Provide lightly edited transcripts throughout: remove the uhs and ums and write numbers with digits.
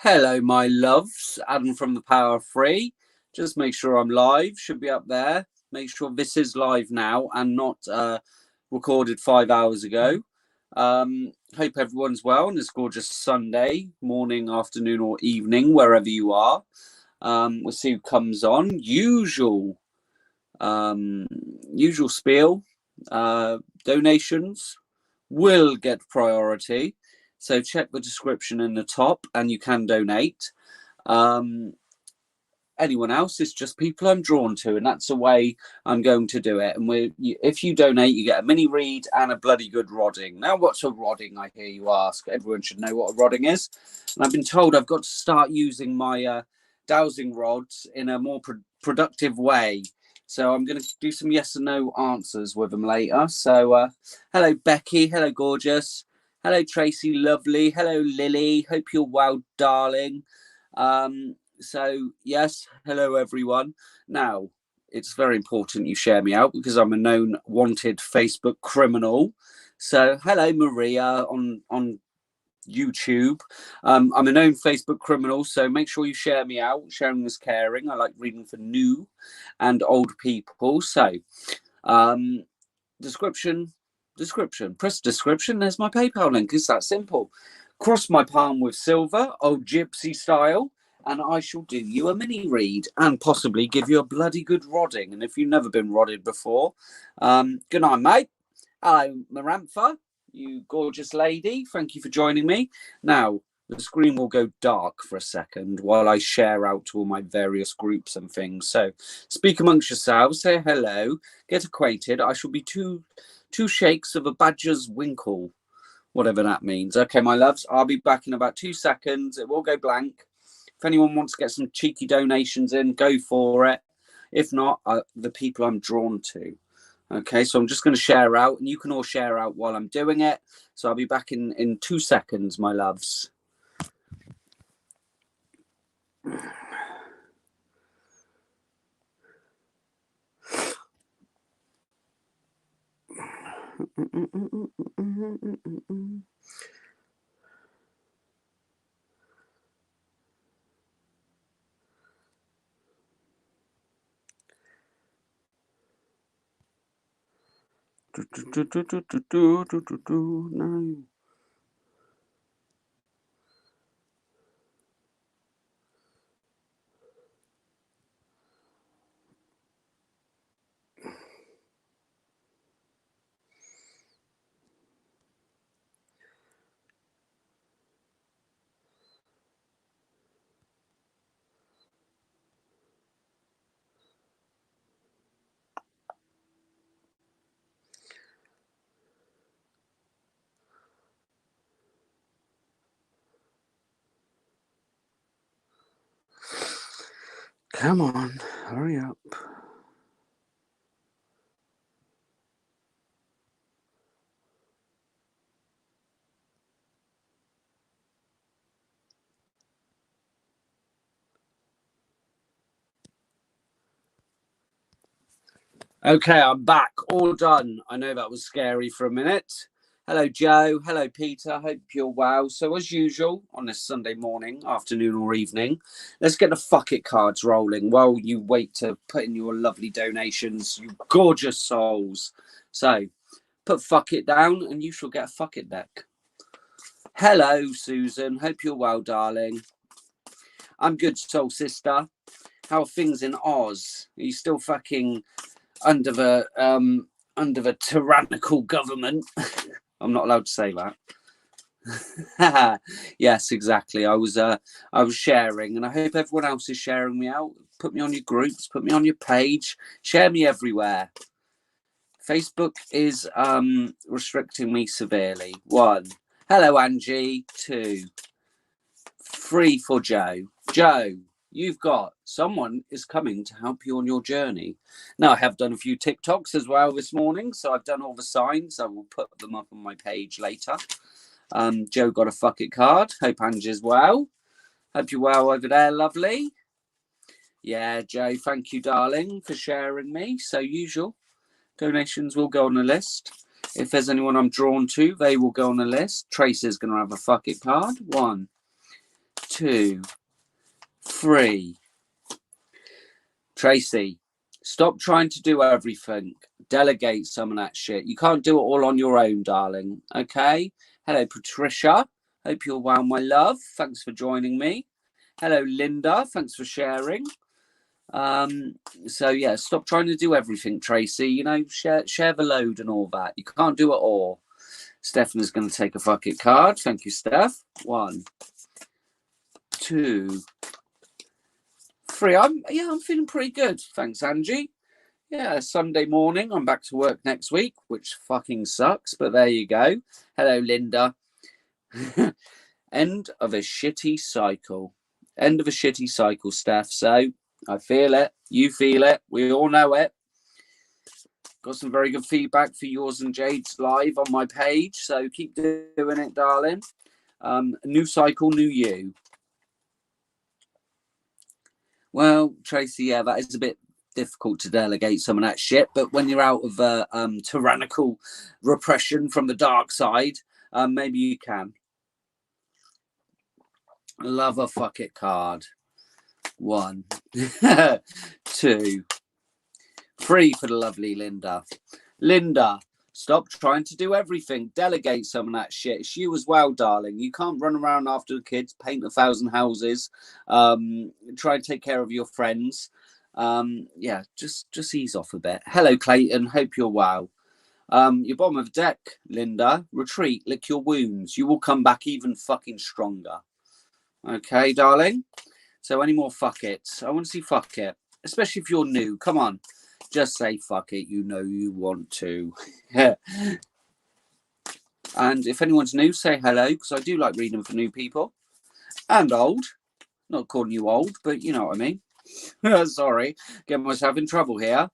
Hello, my loves. Adam from the Power of Free. Just make sure I'm live. Should be up there. Make sure this is live now and not recorded 5 hours ago. Hope everyone's well on this gorgeous Sunday morning, afternoon, or evening, wherever you are. We'll see who comes on. Usual spiel. Donations will get priority. So check the description in the top and you can donate. Anyone else is just people I'm drawn to, and that's the way I'm going to do it. And if you donate, you get a mini read and a bloody good rodding. Now, what's a rodding, I hear you ask? Everyone should know what a rodding is. And I've been told I've got to start using my dowsing rods in a more productive way. So I'm going to do some yes and no answers with them later. So hello, Becky. Hello, gorgeous. Hello, Tracy, lovely. Hello, Lily. Hope you're well, darling. So, yes, hello, everyone. Now, it's very important you share me out because I'm a known wanted Facebook criminal. So, hello, Maria on YouTube. I'm a known Facebook criminal, so make sure you share me out. Sharing is caring. I like reading for new and old people. So, description. Press description. There's my PayPal link. It's that simple. Cross my palm with silver, old gypsy style, and I shall do you a mini read and possibly give you a bloody good rodding. And if you've never been rodded before, good night, mate. Hello, Marantha, you gorgeous lady. Thank you for joining me. Now, the screen will go dark for a second while I share out to all my various groups and things. So speak amongst yourselves, say hello, get acquainted. I shall be two shakes of a badger's winkle, whatever that means. Okay, my loves, I'll be back in about 2 seconds. It will go blank. If anyone wants to get some cheeky donations in, go for it. If not, the people I'm drawn to. Okay, so I'm just going to share out, and you can all share out while I'm doing it. So I'll be back in 2 seconds, my loves. No. Come on, hurry up. Okay, I'm back. All done. I know that was scary for a minute. Hello, Joe. Hello, Peter. Hope you're well. So, as usual, on this Sunday morning, afternoon, or evening, let's get the fuck it cards rolling while you wait to put in your lovely donations, you gorgeous souls. So, put fuck it down and you shall get a fuck it deck. Hello, Susan. Hope you're well, darling. I'm good, soul sister. How are things in Oz? Are you still fucking under the tyrannical government? I'm not allowed to say that. Yes, exactly. I was sharing, and I hope everyone else is sharing me out. Put me on your groups, put me on your page, share me everywhere. Facebook is restricting me severely. 1. Hello, Angie. 2. 3 for Joe. Joe, you've got someone is coming to help you on your journey. Now, I have done a few TikToks as well this morning, so I've done all the signs. I will put them up on my page later. Joe got a fuck it card. Hope Angie's well. Hope you're well over there, lovely. Yeah, Joe, thank you, darling, for sharing me. So usual, donations will go on the list. If there's anyone I'm drawn to, they will go on the list. Tracy's going to have a fuck it card. 1, 2, 3. Tracy, stop trying to do everything. Delegate some of that shit. You can't do it all on your own, darling. Okay? Hello, Patricia. Hope you're well, my love. Thanks for joining me. Hello, Linda. Thanks for sharing. So yeah, stop trying to do everything, Tracy. You know, share the load and all that. You can't do it all. Stephanie's going to take a fuck it card. Thank you, Steph. 1, 2, 3. I'm feeling pretty good. Thanks, Angie. Yeah, Sunday morning. I'm back to work next week, which fucking sucks, but there you go. Hello, Linda. End of a shitty cycle. End of a shitty cycle, Steph. So I feel it. You feel it. We all know it. Got some very good feedback for yours and Jade's live on my page. So keep doing it, darling. New cycle, new you. Well, Tracy, yeah, that is a bit difficult to delegate some of that shit. But when you're out of tyrannical repression from the dark side, maybe you can. Love a fuck it card. 1, 2, 3 for the lovely Linda. Linda, stop trying to do everything. Delegate some of that shit. It's you as well, darling. You can't run around after the kids, paint 1,000 houses, try and take care of your friends. Yeah, just ease off a bit. Hello, Clayton. Hope you're well. Your bottom of the deck, Linda. Retreat, lick your wounds. You will come back even fucking stronger. Okay, darling? So any more fuck it? I want to see fuck it. Especially if you're new. Come on. Just say fuck it. You know you want to. And if anyone's new, say hello, because I do like reading for new people. And old. Not calling you old, but you know what I mean. Sorry. Getting myself in trouble here.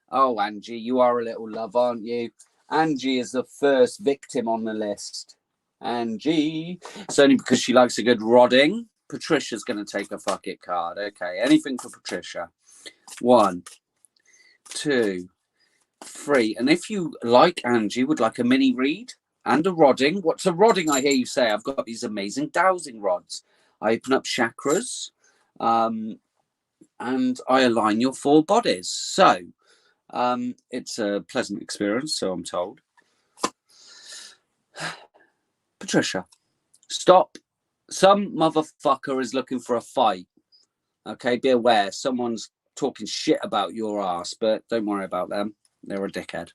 Oh, Angie, you are a little love, aren't you? Angie is the first victim on the list. Angie. It's only because she likes a good rodding. Patricia's going to take a fuck it card. Okay, anything for Patricia. 1, 2, 3. And if you, like Angie, would like a mini read and a rodding. What's a rodding, I hear you say? I've got these amazing dowsing rods. I open up chakras and I align your 4 bodies. So it's a pleasant experience, so I'm told. Patricia, stop. Some motherfucker is looking for a fight. Okay, be aware. Someone's talking shit about your ass, but don't worry about them. They're a dickhead.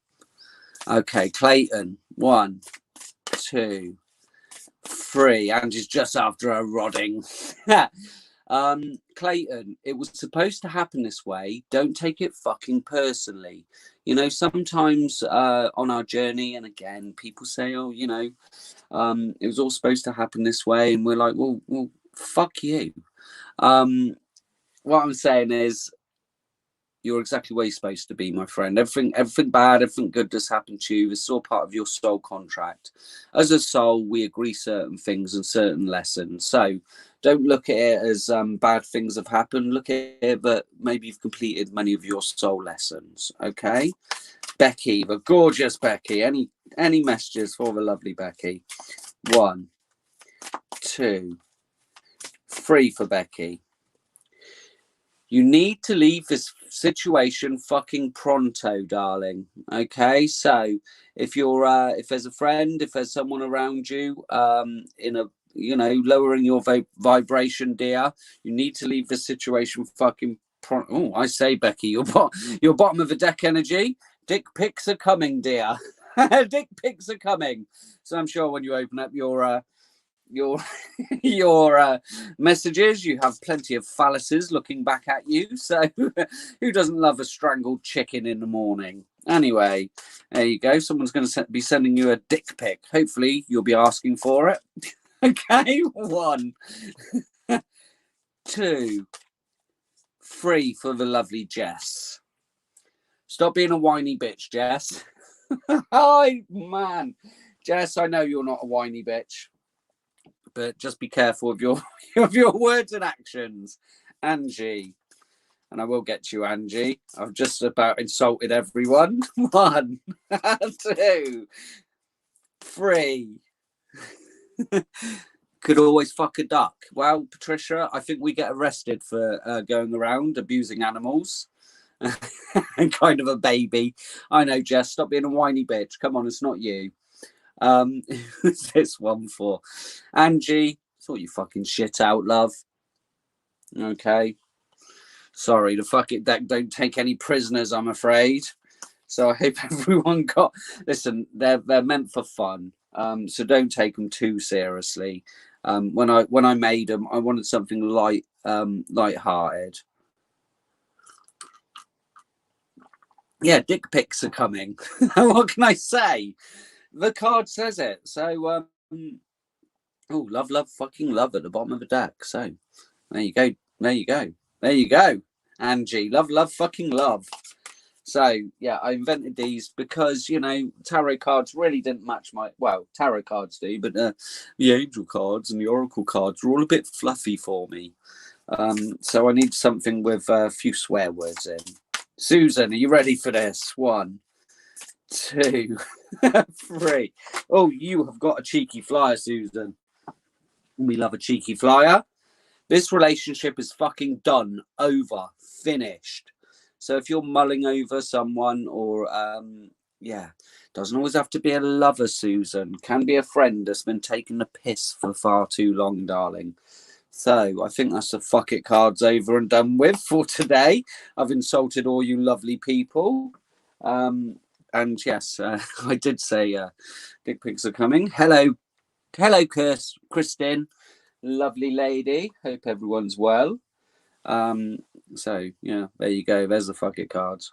Okay, Clayton. 1, 2, 3. Angie's just after a rodding. Clayton, it was supposed to happen this way. Don't take it fucking personally. You know, sometimes on our journey, and again, people say, oh, you know, it was all supposed to happen this way. And we're like, well, fuck you. What I'm saying is, you're exactly where you're supposed to be, my friend. Everything bad, everything good does happen to you. It's all part of your soul contract. As a soul, we agree certain things and certain lessons. So don't look at it as bad things have happened. Look at it that maybe you've completed many of your soul lessons. Okay, Becky, the gorgeous Becky. Any messages for the lovely Becky? 1, 2, 3 for Becky. You need to leave this situation fucking pronto, darling. Okay, so if you're if there's a friend, if there's someone around you in a, you know, lowering your vibration, dear, you need to leave the situation fucking pronto. Oh, I say, Becky, your bottom of the deck energy. Dick pics are coming, dear. Dick pics are coming. So I'm sure when you open up your messages, you have plenty of phalluses looking back at you. So who doesn't love a strangled chicken in the morning? Anyway, there you go. Someone's going to be sending you a dick pic. Hopefully you'll be asking for it. Okay, 1, 2, 3 for the lovely Jess. Stop being a whiny bitch, Jess. Hi, man. Jess, I know you're not a whiny bitch, but just be careful of your words and actions. Angie, and I will get to you, Angie. I've just about insulted everyone. 1, 2, 3. Could always fuck a duck. Well, Patricia, I think we get arrested for going around abusing animals. And kind of a baby. I know, Jess, stop being a whiny bitch. Come on, it's not you. Who's this one for? Angie, thought you fucking shit out, love. Okay. Sorry, the fuck it deck don't take any prisoners, I'm afraid. So I hope everyone got. Listen, they're meant for fun. So don't take them too seriously. When I made them, I wanted something light-hearted. Yeah, dick pics are coming. What can I say? The card says it. So, oh, love, fucking love at the bottom of the deck. So, there you go. There you go. There you go. Angie, love, fucking love. So, yeah, I invented these because, you know, tarot cards really didn't match my... Well, tarot cards do, but the angel cards and the oracle cards are all a bit fluffy for me. So I need something with a few swear words in. Susan, are you ready for this? 1, 2, 3. Oh, you have got a cheeky flyer, Susan. We love a cheeky flyer. This relationship is fucking done, over, finished. So if you're mulling over someone or, doesn't always have to be a lover, Susan. Can be a friend that's been taking the piss for far too long, darling. So I think that's the fuck it cards over and done with for today. I've insulted all you lovely people. And yes, I did say dick pics are coming. Hello, Kristin. Lovely lady. Hope everyone's well. So yeah, there you go. There's the fuck it cards.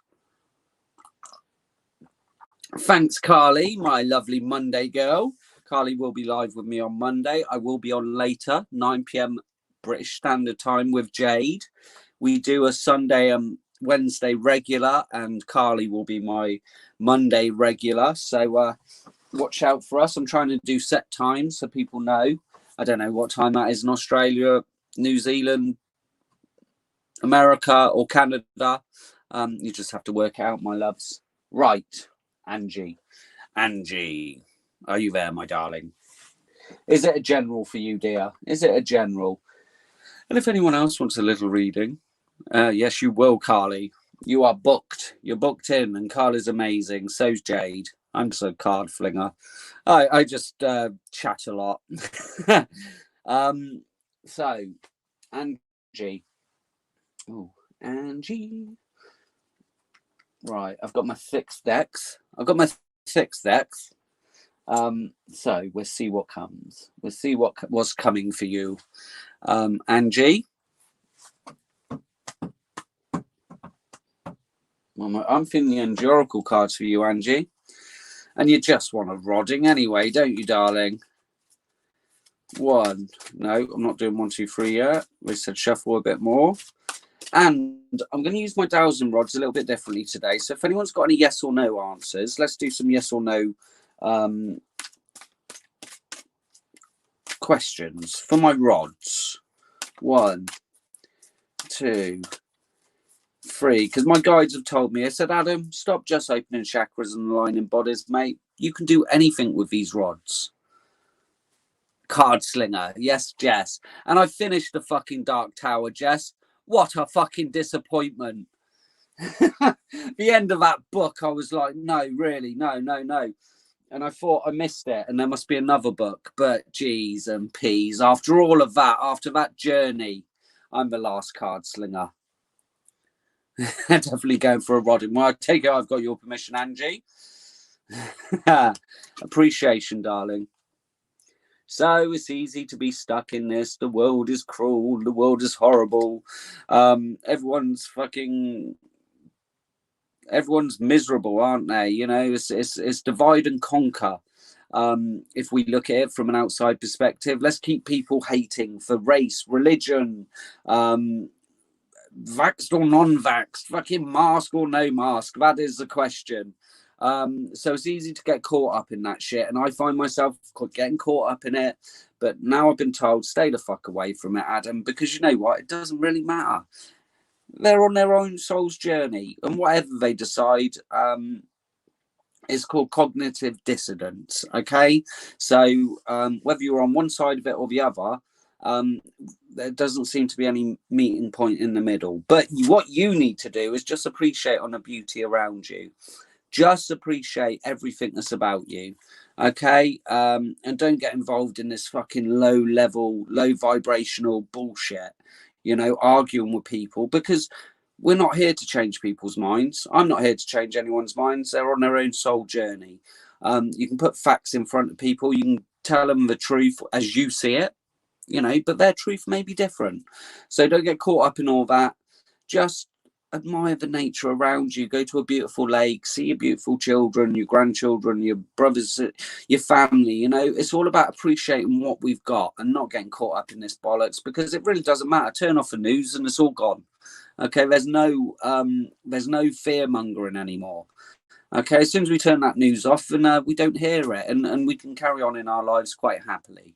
Thanks, Carly, my lovely Monday girl. Carly will be live with me on Monday. I will be on later, 9 p.m. British Standard Time with Jade. We do a Sunday and Wednesday regular, and Carly will be my Monday regular. So watch out for us. I'm trying to do set times so people know. I don't know what time that is in Australia, New Zealand, America, or Canada. You just have to work out, my loves. Right, Angie, are you there, my darling? Is it a general for you, dear? Is it a general? And if anyone else wants a little reading, yes, you will, Carly. You are booked. You're booked in, and Carly's amazing. So's Jade. I'm just a card flinger. I just chat a lot. So, Angie. Oh, Angie. Right, I've got my 6 decks. So we'll see what comes. We'll see what was coming for you, Angie. I'm feeling the oracle cards for you, Angie. And you just want a rodding anyway, don't you, darling? 1. No, I'm not doing 1, 2, 3 yet. We said shuffle a bit more. And I'm going to use my dowsing rods a little bit differently today. So if anyone's got any yes or no answers, let's do some yes or no questions for my rods. 1, 2, 3. Because my guides have told me, I said, Adam, stop just opening chakras and aligning bodies, mate. You can do anything with these rods. Card slinger. Yes, Jess. And I finished the fucking Dark Tower, Jess. What a fucking disappointment. The end of that book, I was like, no, really, no. And I thought I missed it, and there must be another book. But geez and peas, after all of that, after that journey, I'm the last card slinger. Definitely going for a rodding. Well, I take it I've got your permission, Angie. Appreciation, darling. So it's easy to be stuck in this. The world is cruel. The world is horrible. Everyone's miserable, aren't they? You know, it's divide and conquer. If we look at it from an outside perspective, let's keep people hating for race, religion, vaxxed or non-vaxxed, fucking mask or no mask. That is the question. So it's easy to get caught up in that shit, and I find myself getting caught up in it. But now I've been told, stay the fuck away from it, Adam, because you know what? It doesn't really matter. They're on their own soul's journey, and whatever they decide, It's called cognitive dissonance. Okay, so whether you're on one side of it or the other, there doesn't seem to be any meeting point in the middle. But what you need to do is just appreciate on the beauty around you. Just appreciate everything that's about you. Okay, and don't get involved in this fucking low level, low vibrational bullshit, you know, arguing with people, because we're not here to change people's minds. I'm not here to change anyone's minds. They're on their own soul journey. You can put facts in front of people. You can tell them the truth as you see it, you know, but their truth may be different. So don't get caught up in all that. Just admire the nature around you. Go to a beautiful lake, see your beautiful children, your grandchildren, your brothers, your family. You know, it's all about appreciating what we've got and not getting caught up in this bollocks, because it really doesn't matter. Turn off the news and it's all gone. Okay, there's no fear mongering anymore. Okay, as soon as we turn that news off, and we don't hear it, and we can carry on in our lives quite happily.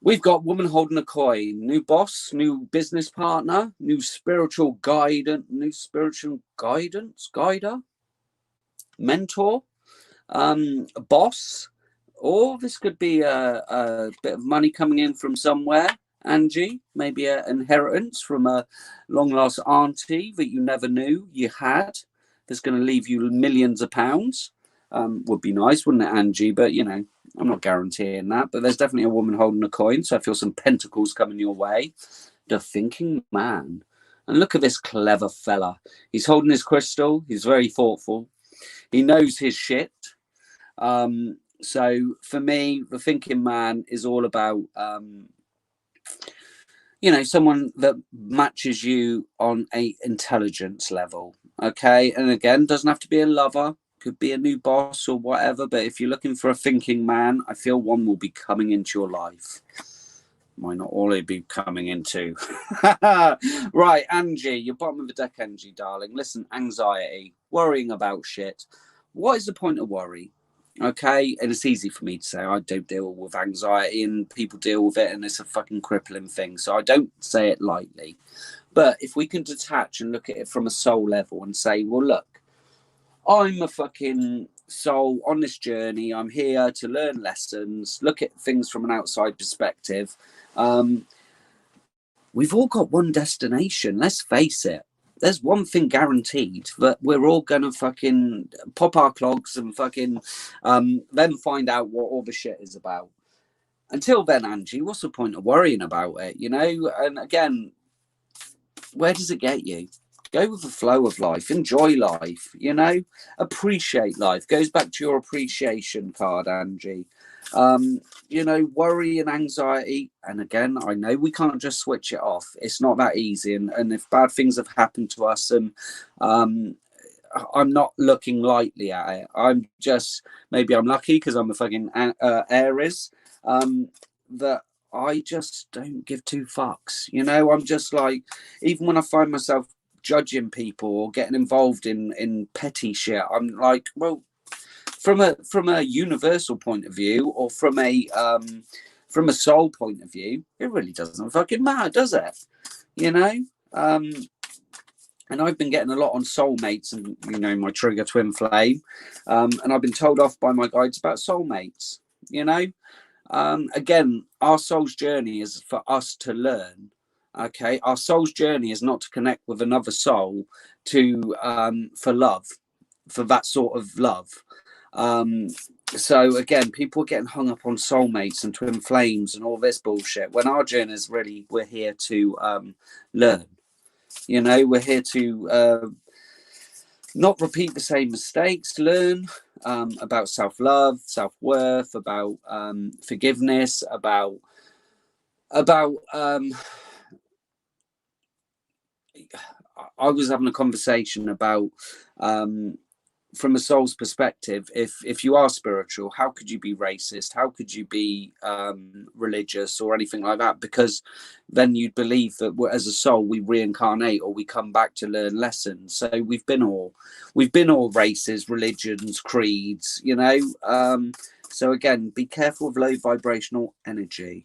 We've got woman holding a coin, new boss, new business partner, new spiritual guidance, guider, mentor, boss, or this could be a bit of money coming in from somewhere. Angie, maybe an inheritance from a long lost auntie that you never knew you had, that's going to leave you millions of pounds. Would be nice, wouldn't it, Angie? But you know, I'm not guaranteeing that. But there's definitely a woman holding a coin, so I feel some pentacles coming your way. The thinking man. And look at this clever fella. He's holding his crystal. He's very thoughtful. He knows his shit. So for me, the thinking man is all about you know, someone that matches you on a intelligence level. Okay, and again, doesn't have to be a lover, could be a new boss or whatever, but if you're looking for a thinking man, I feel one will be coming into your life. Might not all be coming into. Right, Angie, you're bottom of the deck, Angie, darling. Listen, anxiety, worrying about shit. What is the point of worry? Okay, and it's easy for me to say. I don't deal with anxiety, and people deal with it, and it's a fucking crippling thing, so I don't say it lightly. But if we can detach and look at it from a soul level and say, well, look, I'm a fucking soul on this journey. I'm here to learn lessons, look at things from an outside perspective. We've all got one destination. Let's face it. There's one thing guaranteed, that we're all going to fucking pop our clogs and fucking then find out what all the shit is about. Until then, Angie, what's the point of worrying about it, you know? And again, where does it get you? Go with the flow of life. Enjoy life, you know? Appreciate life. Goes back to your appreciation card, Angie. You know, worry and anxiety, and again, I know we can't just switch it off. It's not that easy, and if bad things have happened to us, and I'm not looking lightly at it. I'm just, maybe I'm lucky because I'm a fucking Aries, that I just don't give two fucks. You know, I'm just like, even when I find myself judging people or getting involved in petty shit, I'm like, well, from a universal point of view, or from a soul point of view, it really doesn't fucking matter, does it? You know. And I've been getting a lot on soulmates, and you know, my trigger twin flame, and I've been told off by my guides about soulmates. You know, again, our soul's journey is for us to learn. Okay, our soul's journey is not to connect with another soul to for love, for that sort of love. So again, people are getting hung up on soulmates and twin flames and all this bullshit, when our journey is really, we're here to learn. You know, we're here to not repeat the same mistakes, learn about self-love, self-worth, about forgiveness, about I was having a conversation about from a soul's perspective, if you are spiritual, how could you be racist? How could you be religious or anything like that? Because then you'd believe that as a soul we reincarnate, or we come back to learn lessons. So we've been all races, religions, creeds, you know. So again, be careful of low vibrational energy.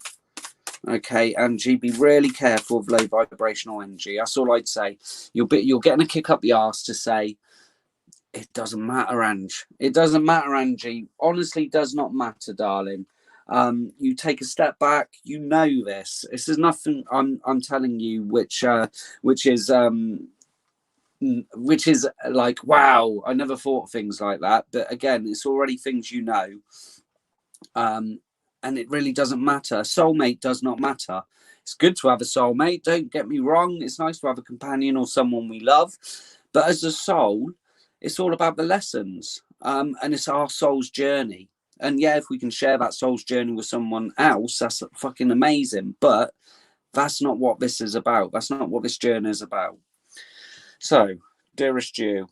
Okay, Angie, be really careful of low vibrational energy. That's all I'd say. You're getting a kick up the arse to say, It doesn't matter, Ange. It doesn't matter, Angie. Honestly, does not matter, darling. You take a step back. You know this. This is nothing. I'm telling you, which is like, wow. I never thought things like that. But again, it's already things you know. And it really doesn't matter. Soulmate does not matter. It's good to have a soulmate. Don't get me wrong. It's nice to have a companion or someone we love. But as a soul, it's all about the lessons. And it's our soul's journey. And yeah, if we can share that soul's journey with someone else, that's fucking amazing. But that's not what this is about. That's not what this journey is about. So, dearest you,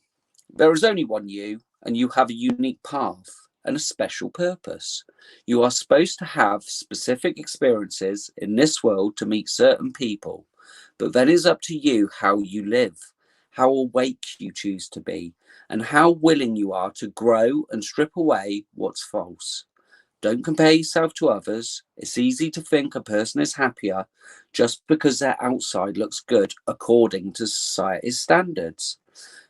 there is only one you, and you have a unique path and a special purpose. You are supposed to have specific experiences in this world to meet certain people, but then it's up to you how you live, how awake you choose to be, and how willing you are to grow and strip away what's false. Don't compare yourself to others. It's easy to think a person is happier just because their outside looks good according to society's standards.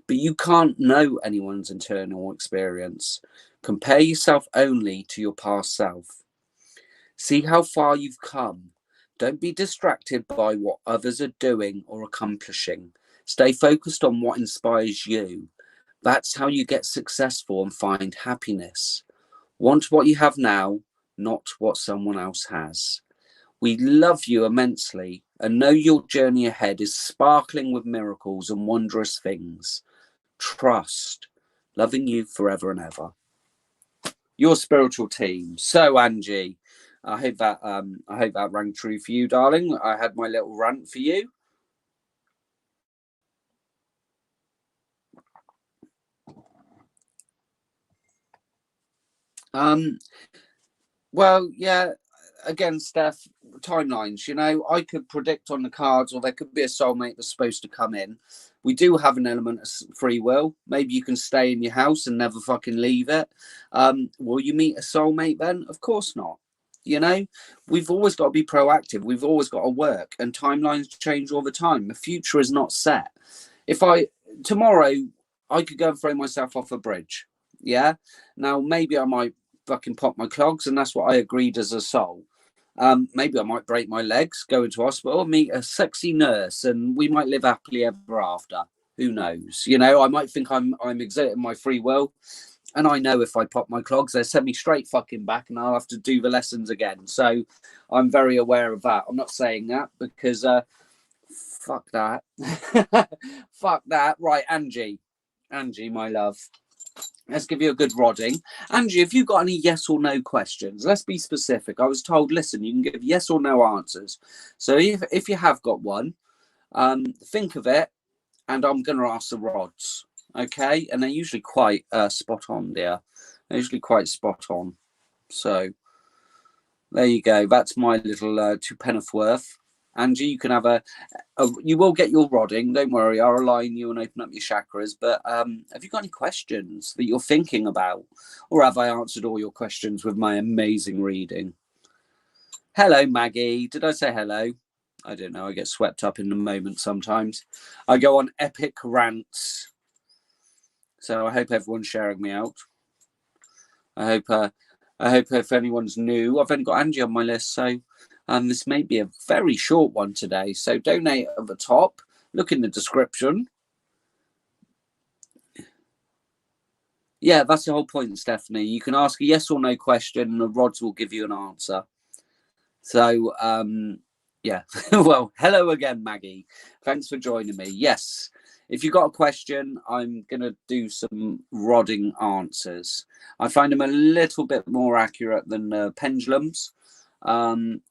But you can't know anyone's internal experience. Compare yourself only to your past self. See how far you've come. Don't be distracted by what others are doing or accomplishing. Stay focused on what inspires you. That's how you get successful and find happiness. Want what you have now, not what someone else has. We love you immensely and know your journey ahead is sparkling with miracles and wondrous things. Trust. Loving you forever and ever. Your spiritual team. So, Angie, I hope that rang true for you, darling. I had my little rant for you. Well, yeah. Again, Steph, timelines. You know, I could predict on the cards, or there could be a soulmate that's supposed to come in. We do have an element of free will. Maybe you can stay in your house and never fucking leave it. Will you meet a soulmate then? Of course not. You know, we've always got to be proactive. We've always got to work, and timelines change all the time. The future is not set. If tomorrow I could go and throw myself off a bridge, yeah. Now maybe I might fucking pop my clogs, and that's what I agreed as a soul. Maybe I might break my legs, go into hospital, meet a sexy nurse, and we might live happily ever after. Who knows? You know, I might think I'm exerting my free will, and I know if I pop my clogs, they send me straight fucking back, and I'll have to do the lessons again. So I'm very aware of that. I'm not saying that because fuck that, fuck that. Right, Angie, my love. Let's give you a good rodding. Angie, have you got any yes or no questions? Let's be specific. I was told, listen, you can give yes or no answers. So if you have got one, think of it, and I'm going to ask the rods, okay? And they're usually quite spot on, dear. They're usually quite spot on. So there you go. That's my little two penneth worth. Angie, you can have you will get your rodding. Don't worry, I'll align you and open up your chakras. But have you got any questions that you're thinking about? Or have I answered all your questions with my amazing reading? Hello, Maggie. Did I say hello? I don't know. I get swept up in the moment sometimes. I go on epic rants. So I hope everyone's sharing me out. I hope if anyone's new, I've only got Angie on my list, so this may be a very short one today. So donate at the top. Look in the description. Yeah, that's the whole point, Stephanie. You can ask a yes or no question, and the rods will give you an answer. So, yeah. Well, hello again, Maggie. Thanks for joining me. Yes. If you've got a question, I'm going to do some rodding answers. I find them a little bit more accurate than pendulums. And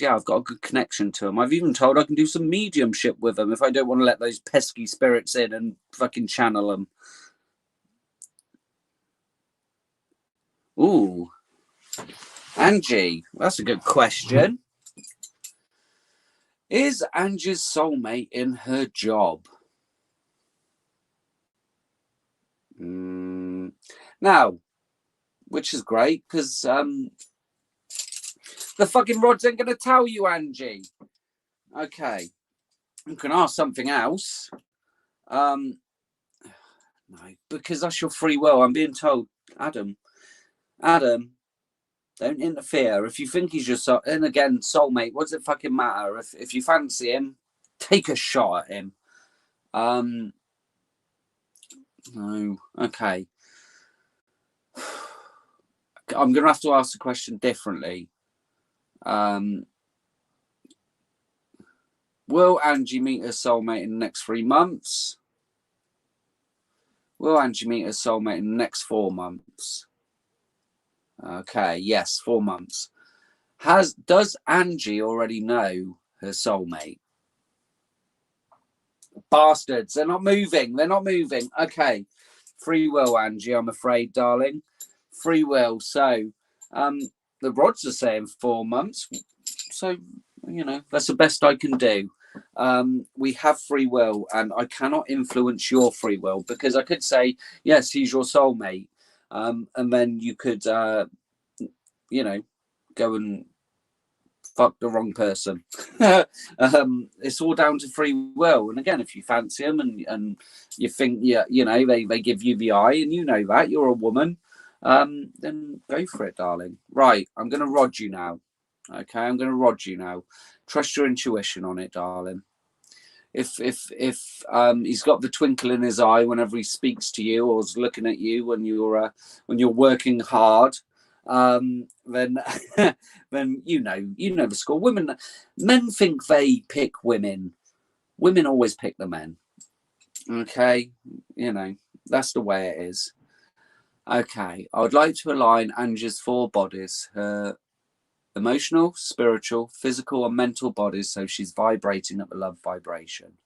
yeah, I've got a good connection to them. I've even told I can do some mediumship with them if I don't want to let those pesky spirits in and fucking channel them. Ooh. Angie, that's a good question. Is Angie's soulmate in her job? Now, which is great because the fucking rods ain't going to tell you, Angie. Okay. You can ask something else. No, No, because that's your free will. I'm being told, Adam, don't interfere. If you think he's your soul, and again, soulmate, what does it fucking matter? If you fancy him, take a shot at him. No, okay. I'm going to have to ask the question differently. Will Angie meet her soulmate in the next 3 months? Will Angie meet her soulmate in the next 4 months? Okay, yes, 4 months. Does Angie already know her soulmate? Bastards, they're not moving. They're not moving. Okay, free will, Angie, I'm afraid, darling. Free will. So, the rods are saying 4 months. So, you know, that's the best I can do. We have free will, and I cannot influence your free will, because I could say, yes, he's your soulmate. And then you could, you know, go and fuck the wrong person. It's all down to free will. And again, if you fancy them and you think, yeah, you know, they give you the eye, and you know that you're a woman, then go for it, darling. Right, I'm going to rod you now. Okay, I'm going to rod you now. Trust your intuition on it, darling. If he's got the twinkle in his eye whenever he speaks to you or is looking at you when you're working hard, then then you know the score. Men think they pick women. Women always pick the men. Okay, you know, that's the way it is. Okay, I would like to align Angie's 4 bodies, her emotional, spiritual, physical, and mental bodies, so she's vibrating at the love vibration.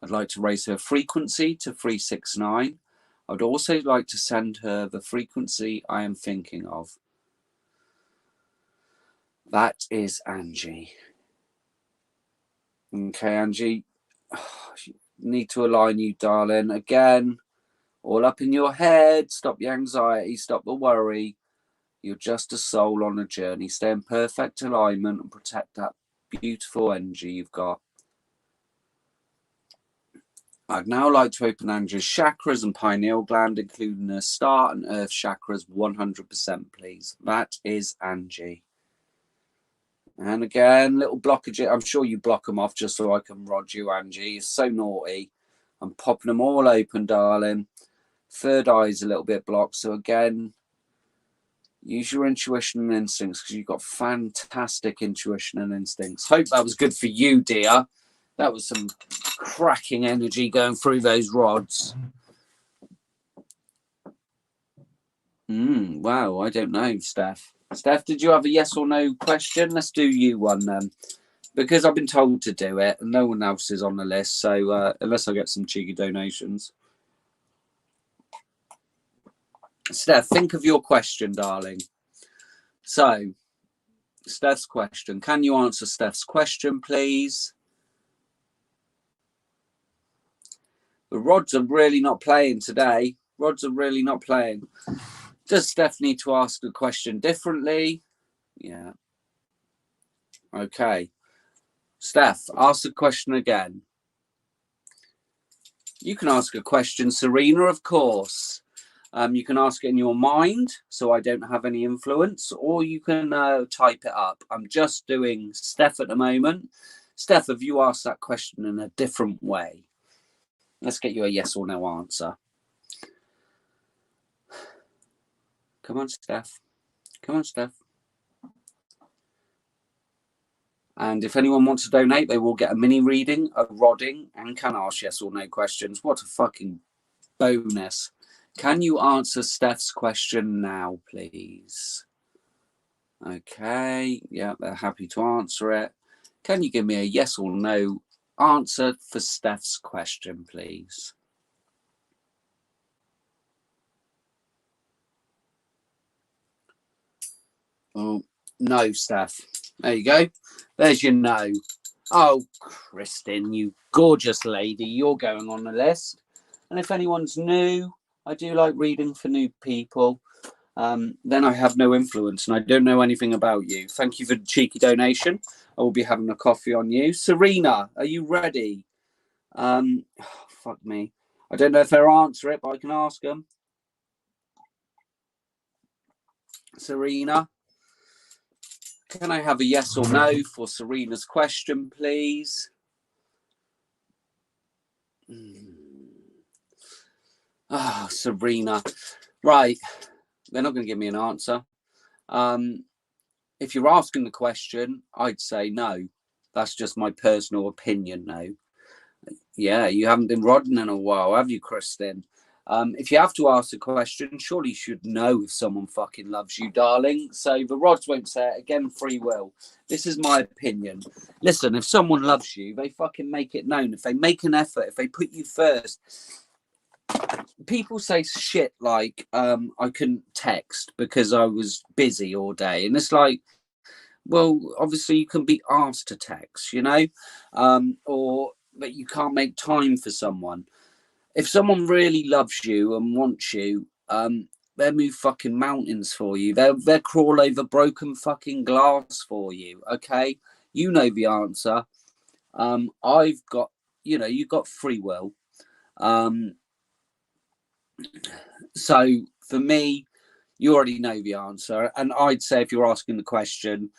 I'd like to raise her frequency to 369. I would also like to send her the frequency I am thinking of. That is Angie. Okay, Angie. You need to align you, darling. Again, all up in your head. Stop the anxiety. Stop the worry. You're just a soul on a journey. Stay in perfect alignment and protect that beautiful energy you've got. I'd now like to open Angie's chakras and pineal gland, including her start and earth chakras, 100%, please. That is Angie. And again, little blockage. I'm sure you block them off just so I can rod you, Angie. You're so naughty. I'm popping them all open, darling. Third eye's a little bit blocked. So again, use your intuition and instincts, because you've got fantastic intuition and instincts. Hope that was good for you, dear. That was some cracking energy going through those rods. Wow, I don't know, Steph. Steph, did you have a yes or no question? Let's do you one then, because I've been told to do it and no one else is on the list. So unless I get some cheeky donations. Steph, think of your question, darling. So, Steph's question. Can you answer Steph's question, please? The rods are really not playing today. Rods are really not playing. Does Steph need to ask the question differently? Yeah. Okay. Steph, ask the question again. You can ask a question, Serena, of course. You can ask it in your mind, so I don't have any influence, or you can type it up. I'm just doing Steph at the moment. Steph, have you asked that question in a different way? Let's get you a yes or no answer. Come on, Steph. Come on, Steph. And if anyone wants to donate, they will get a mini reading, a rodding, and can ask yes or no questions. What a fucking bonus. Can you answer Steph's question now, please? Okay. Yeah, they're happy to answer it. Can you give me a yes or no answer for Steph's question, please? Oh, no, Steph. There you go. There's your no. Oh, Kristen, you gorgeous lady. You're going on the list. And if anyone's new, I do like reading for new people. Then I have no influence and I don't know anything about you. Thank you for the cheeky donation. I will be having a coffee on you. Serena, are you ready? Oh, fuck me. I don't know if they'll answer it, but I can ask them. Serena, can I have a yes or no for Serena's question, please? Ah, Serena. Right. They're not going to give me an answer. If you're asking the question, I'd say no. That's just my personal opinion, no. Yeah, you haven't been rodding in a while, have you, Kristen? If you have to ask the question, surely you should know if someone fucking loves you, darling. So the rods won't say it again. Free will. This is my opinion. Listen, if someone loves you, they fucking make it known. If they make an effort, if they put you first. People say shit like, I couldn't text because I was busy all day. And it's like, well, obviously you can be asked to text, you know, or that you can't make time for someone. If someone really loves you and wants you, they'll move fucking mountains for you. They'll crawl over broken fucking glass for you. Okay, you know the answer. I've got, you know, you've got free will. So for me, you already know the answer, and I'd say if you're asking the question,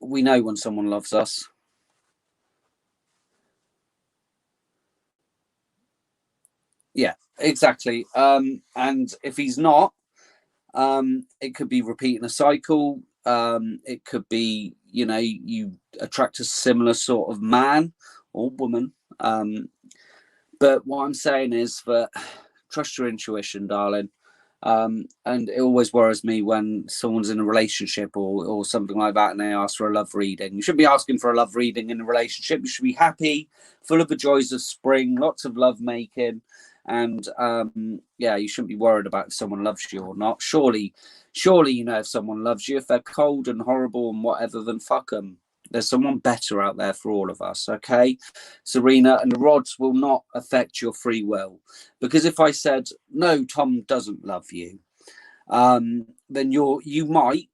we know when someone loves us. Yeah, exactly. And if he's not, it could be repeating a cycle. It could be, you know, you attract a similar sort of man or woman. But what I'm saying is that trust your intuition, darling. And it always worries me when someone's in a relationship or something like that and they ask for a love reading. You shouldn't be asking for a love reading in a relationship. You should be happy, full of the joys of spring, lots of love making. And yeah, you shouldn't be worried about if someone loves you or not. Surely, you know if someone loves you. If they're cold and horrible and whatever, then fuck them. There's someone better out there for all of us, okay, Serena? And the rods will not affect your free will, because if I said no, Tom doesn't love you, then you might.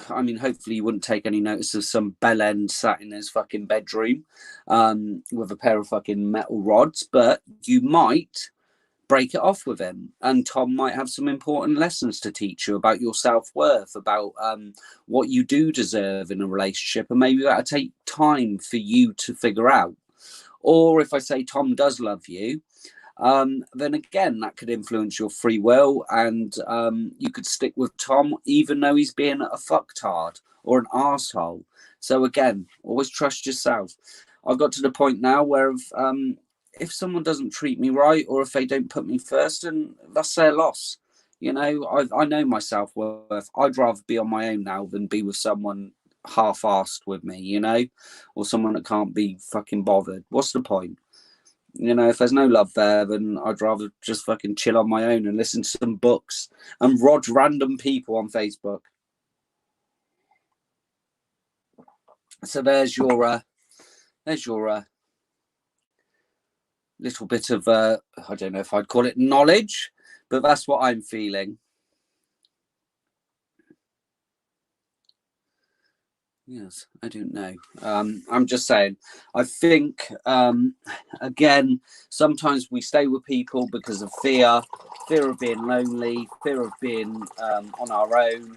I mean, hopefully you wouldn't take any notice of some bellend sat in his fucking bedroom with a pair of fucking metal rods, but you might break it off with him, and Tom might have some important lessons to teach you about your self-worth, about what you do deserve in a relationship, and maybe that'll take time for you to figure out. Or if I say Tom does love you, then again that could influence your free will, and you could stick with Tom even though he's being a fucktard or an asshole. So again, always trust yourself. I've got to the point now where if someone doesn't treat me right, or if they don't put me first, then that's their loss. You know, I know my self-worth. I'd rather be on my own now than be with someone half-assed with me, you know, or someone that can't be fucking bothered. What's the point? You know, if there's no love there, then I'd rather just fucking chill on my own and listen to some books and rod random people on Facebook. So there's your little bit of I don't know if I'd call it knowledge, but that's what I'm feeling. Yes, I don't know. I'm just saying, I think again, sometimes we stay with people because of fear of being lonely, fear of being on our own,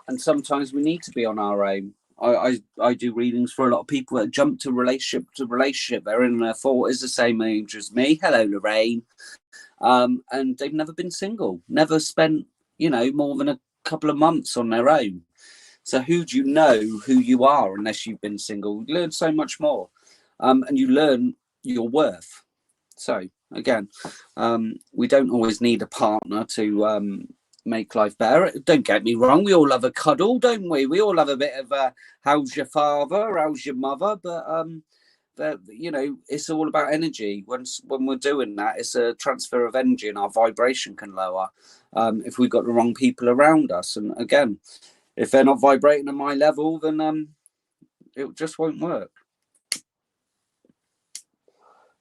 and sometimes we need to be on our own. I do readings for a lot of people that jump to relationship. They're in their 40s, the same age as me. Hello, Lorraine. And they've never been single, never spent, you know, more than a couple of months on their own. So who do you know who you are unless you've been single? You learn so much more, and you learn your worth. So again, we don't always need a partner to make life better. Don't get me wrong, we all love a cuddle, don't we? We all love a bit of how's your father, how's your mother, but you know, it's all about energy. When we're doing that, it's a transfer of energy, and our vibration can lower if we've got the wrong people around us. And again, if they're not vibrating at my level, then it just won't work.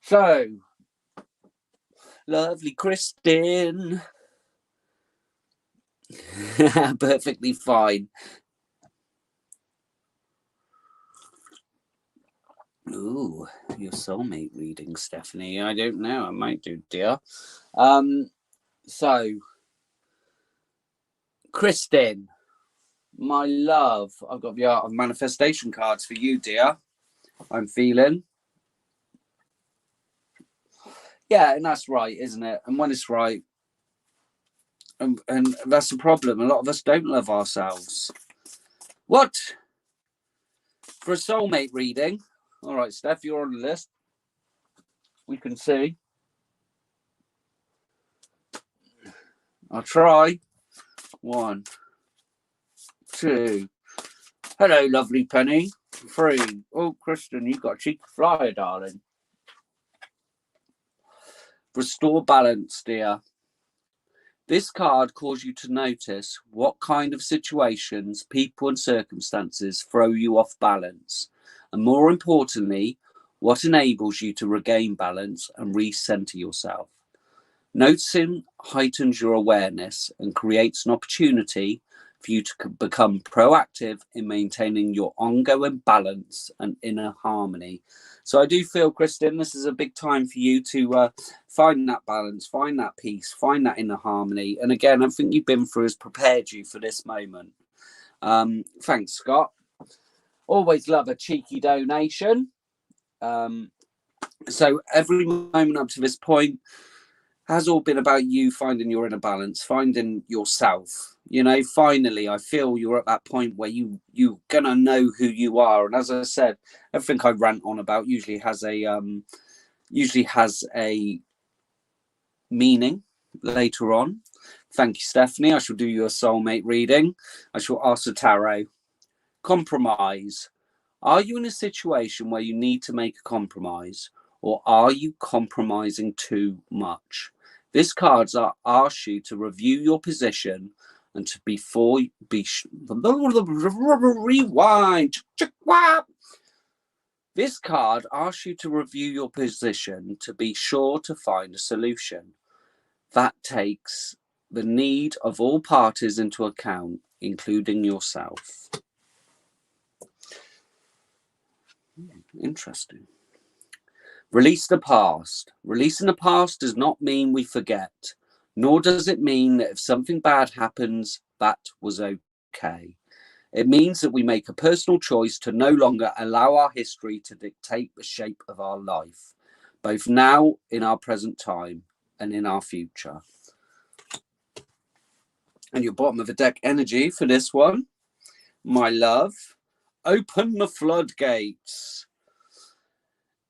So, lovely Kristen. Perfectly fine. Ooh, your soulmate reading, Stephanie. I don't know. I might do, dear. So, Kristen, my love, I've got the Art of Manifestation cards for you, dear. I'm feeling. Yeah, and that's right, isn't it? And when it's right, and that's the problem. A lot of us don't love ourselves. What? For a soulmate reading? All right, Steph, you're on the list. We can see. I'll try. 1, 2. Hello, lovely Penny. 3. Oh, Kristen, you've got a cheeky flyer, darling. Restore balance, dear. This card calls you to notice what kind of situations, people and circumstances throw you off balance. And more importantly, what enables you to regain balance and recenter yourself. Noticing heightens your awareness and creates an opportunity for you to become proactive in maintaining your ongoing balance and inner harmony. So I do feel, Kristen, this is a big time for you to find that balance, find that peace, find that inner harmony. And again, everything you've been through has prepared you for this moment. Thanks, Scott. Always love a cheeky donation. So every moment up to this point has all been about you finding your inner balance, finding yourself. You know, finally, I feel you're at that point where you're gonna know who you are. And as I said, everything I rant on about usually has a meaning later on. Thank you, Stephanie. I shall do your soulmate reading. I shall ask the tarot. Compromise. Are you in a situation where you need to make a compromise, or are you compromising too much? This card asks you to review your position and to rewind. This card asks you to review your position to be sure to find a solution that takes the need of all parties into account, including yourself. Interesting. Release the past. Releasing the past does not mean we forget, nor does it mean that if something bad happens, that was okay. It means that we make a personal choice to no longer allow our history to dictate the shape of our life, both now, in our present time, and in our future. And your bottom of the deck energy for this one, my love, open the floodgates.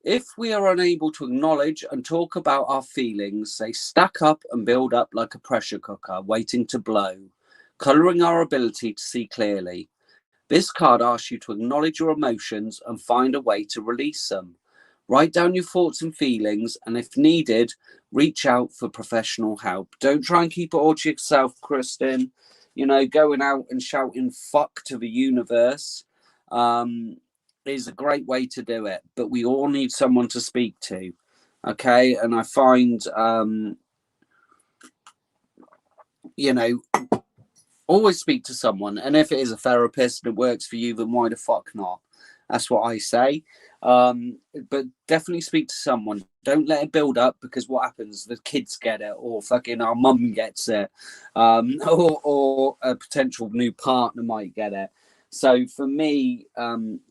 If we are unable to acknowledge and talk about our feelings, they stack up and build up like a pressure cooker waiting to blow, colouring our ability to see clearly. This card asks you to acknowledge your emotions and find a way to release them. Write down your thoughts and feelings, and if needed, reach out for professional help. Don't try and keep it all to yourself, Kristen. You know, going out and shouting fuck to the universe is a great way to do it, but we all need someone to speak to. Okay. And I find, you know, always speak to someone. And if it is a therapist and it works for you, then why the fuck not? That's what I say. But definitely speak to someone. Don't let it build up, because what happens? The kids get it, or fucking our mum gets it, or a potential new partner might get it. So for me,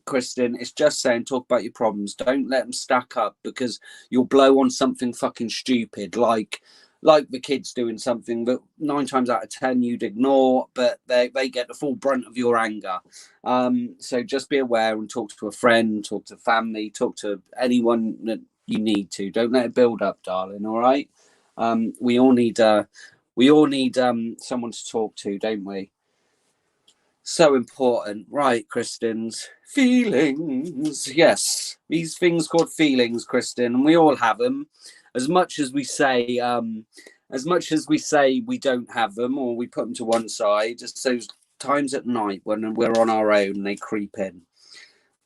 Kristen, it's just saying, talk about your problems. Don't let them stack up, because you'll blow on something fucking stupid, like the kids doing something that 9 times out of 10 you'd ignore, but they get the full brunt of your anger. So just be aware and talk to a friend, talk to family, talk to anyone that you need to. Don't let it build up, darling. All right. We all need someone to talk to, don't we? So important. Right, Kristen's feelings. Yes, these things called feelings, Kristen, and we all have them. As much as we say we don't have them, or we put them to one side, it's those times at night when we're on our own and they creep in.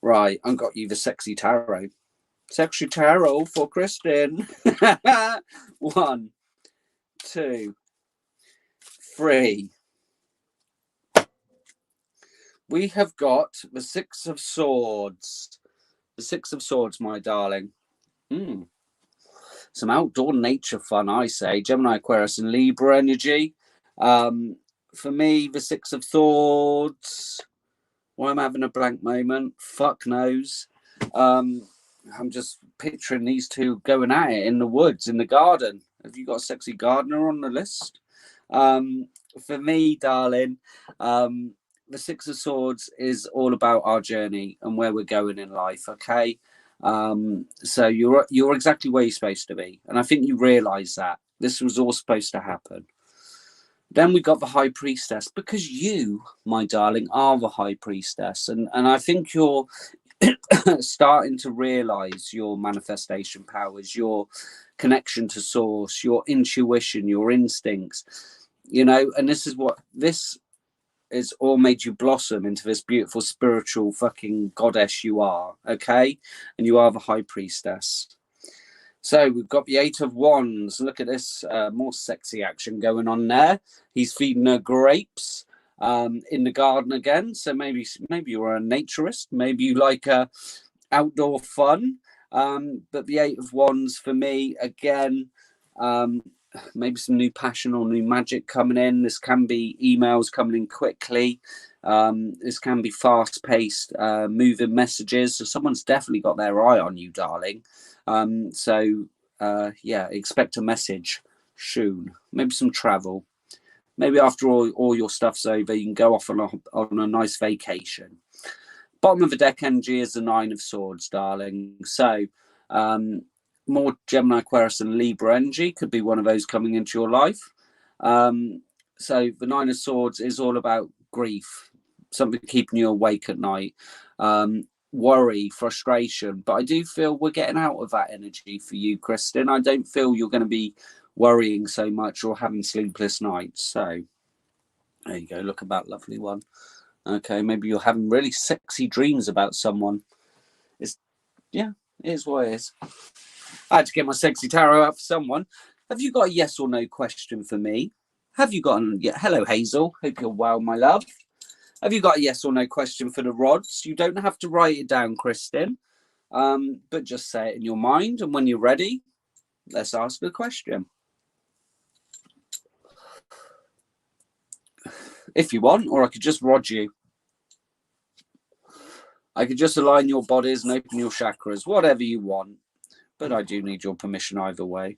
Right, I've got you the sexy tarot. Sexy tarot for Kristen. 1, 2, 3. We have got the 6 of Swords. The Six of Swords, my darling. Some outdoor nature fun, I say. Gemini, Aquarius, and Libra energy. For me, the Six of Swords. Why am I having a blank moment? Fuck knows. I'm just picturing these two going at it in the woods, in the garden. Have you got a sexy gardener on the list? For me, darling, the Six of Swords is all about our journey and where we're going in life. Okay, so you're exactly where you're supposed to be, and I think you realise that this was all supposed to happen. Then we got the High Priestess, because you, my darling, are the High Priestess, and I think you're starting to realise your manifestation powers, your connection to source, your intuition, your instincts, you know, and this is all made you blossom into this beautiful spiritual fucking goddess you are, okay? And you are the High Priestess. So we've got the Eight of Wands. Look at this, more sexy action going on there. He's feeding her grapes in the garden again. So maybe you're a naturist. Maybe you like outdoor fun. But the Eight of Wands for me, again, maybe some new passion or new magic coming in. This can be emails coming in quickly. This can be fast-paced, moving messages. So someone's definitely got their eye on you, darling. Yeah, expect a message soon. Maybe some travel. Maybe after all your stuff's over, you can go off on a nice vacation. Bottom of the deck energy is the Nine of Swords, darling. So more Gemini, Aquarius, and Libra energy could be one of those coming into your life. So the Nine of Swords is all about grief, something keeping you awake at night. Worry, frustration, but I do feel we're getting out of that energy for you, Kristen. I don't feel you're going to be worrying so much or having sleepless nights. So there you go. Look at that lovely one. Okay, maybe you're having really sexy dreams about someone. It is what it is. I had to get my sexy tarot out for someone. Have you got a yes or no question for me? Have you got hello, Hazel. Hope you're well, my love. Have you got a yes or no question for the rods? You don't have to write it down, Kristen, but just say it in your mind. And when you're ready, let's ask the question. If you want, or I could just rod you. I could just align your bodies and open your chakras, whatever you want. But I do need your permission either way.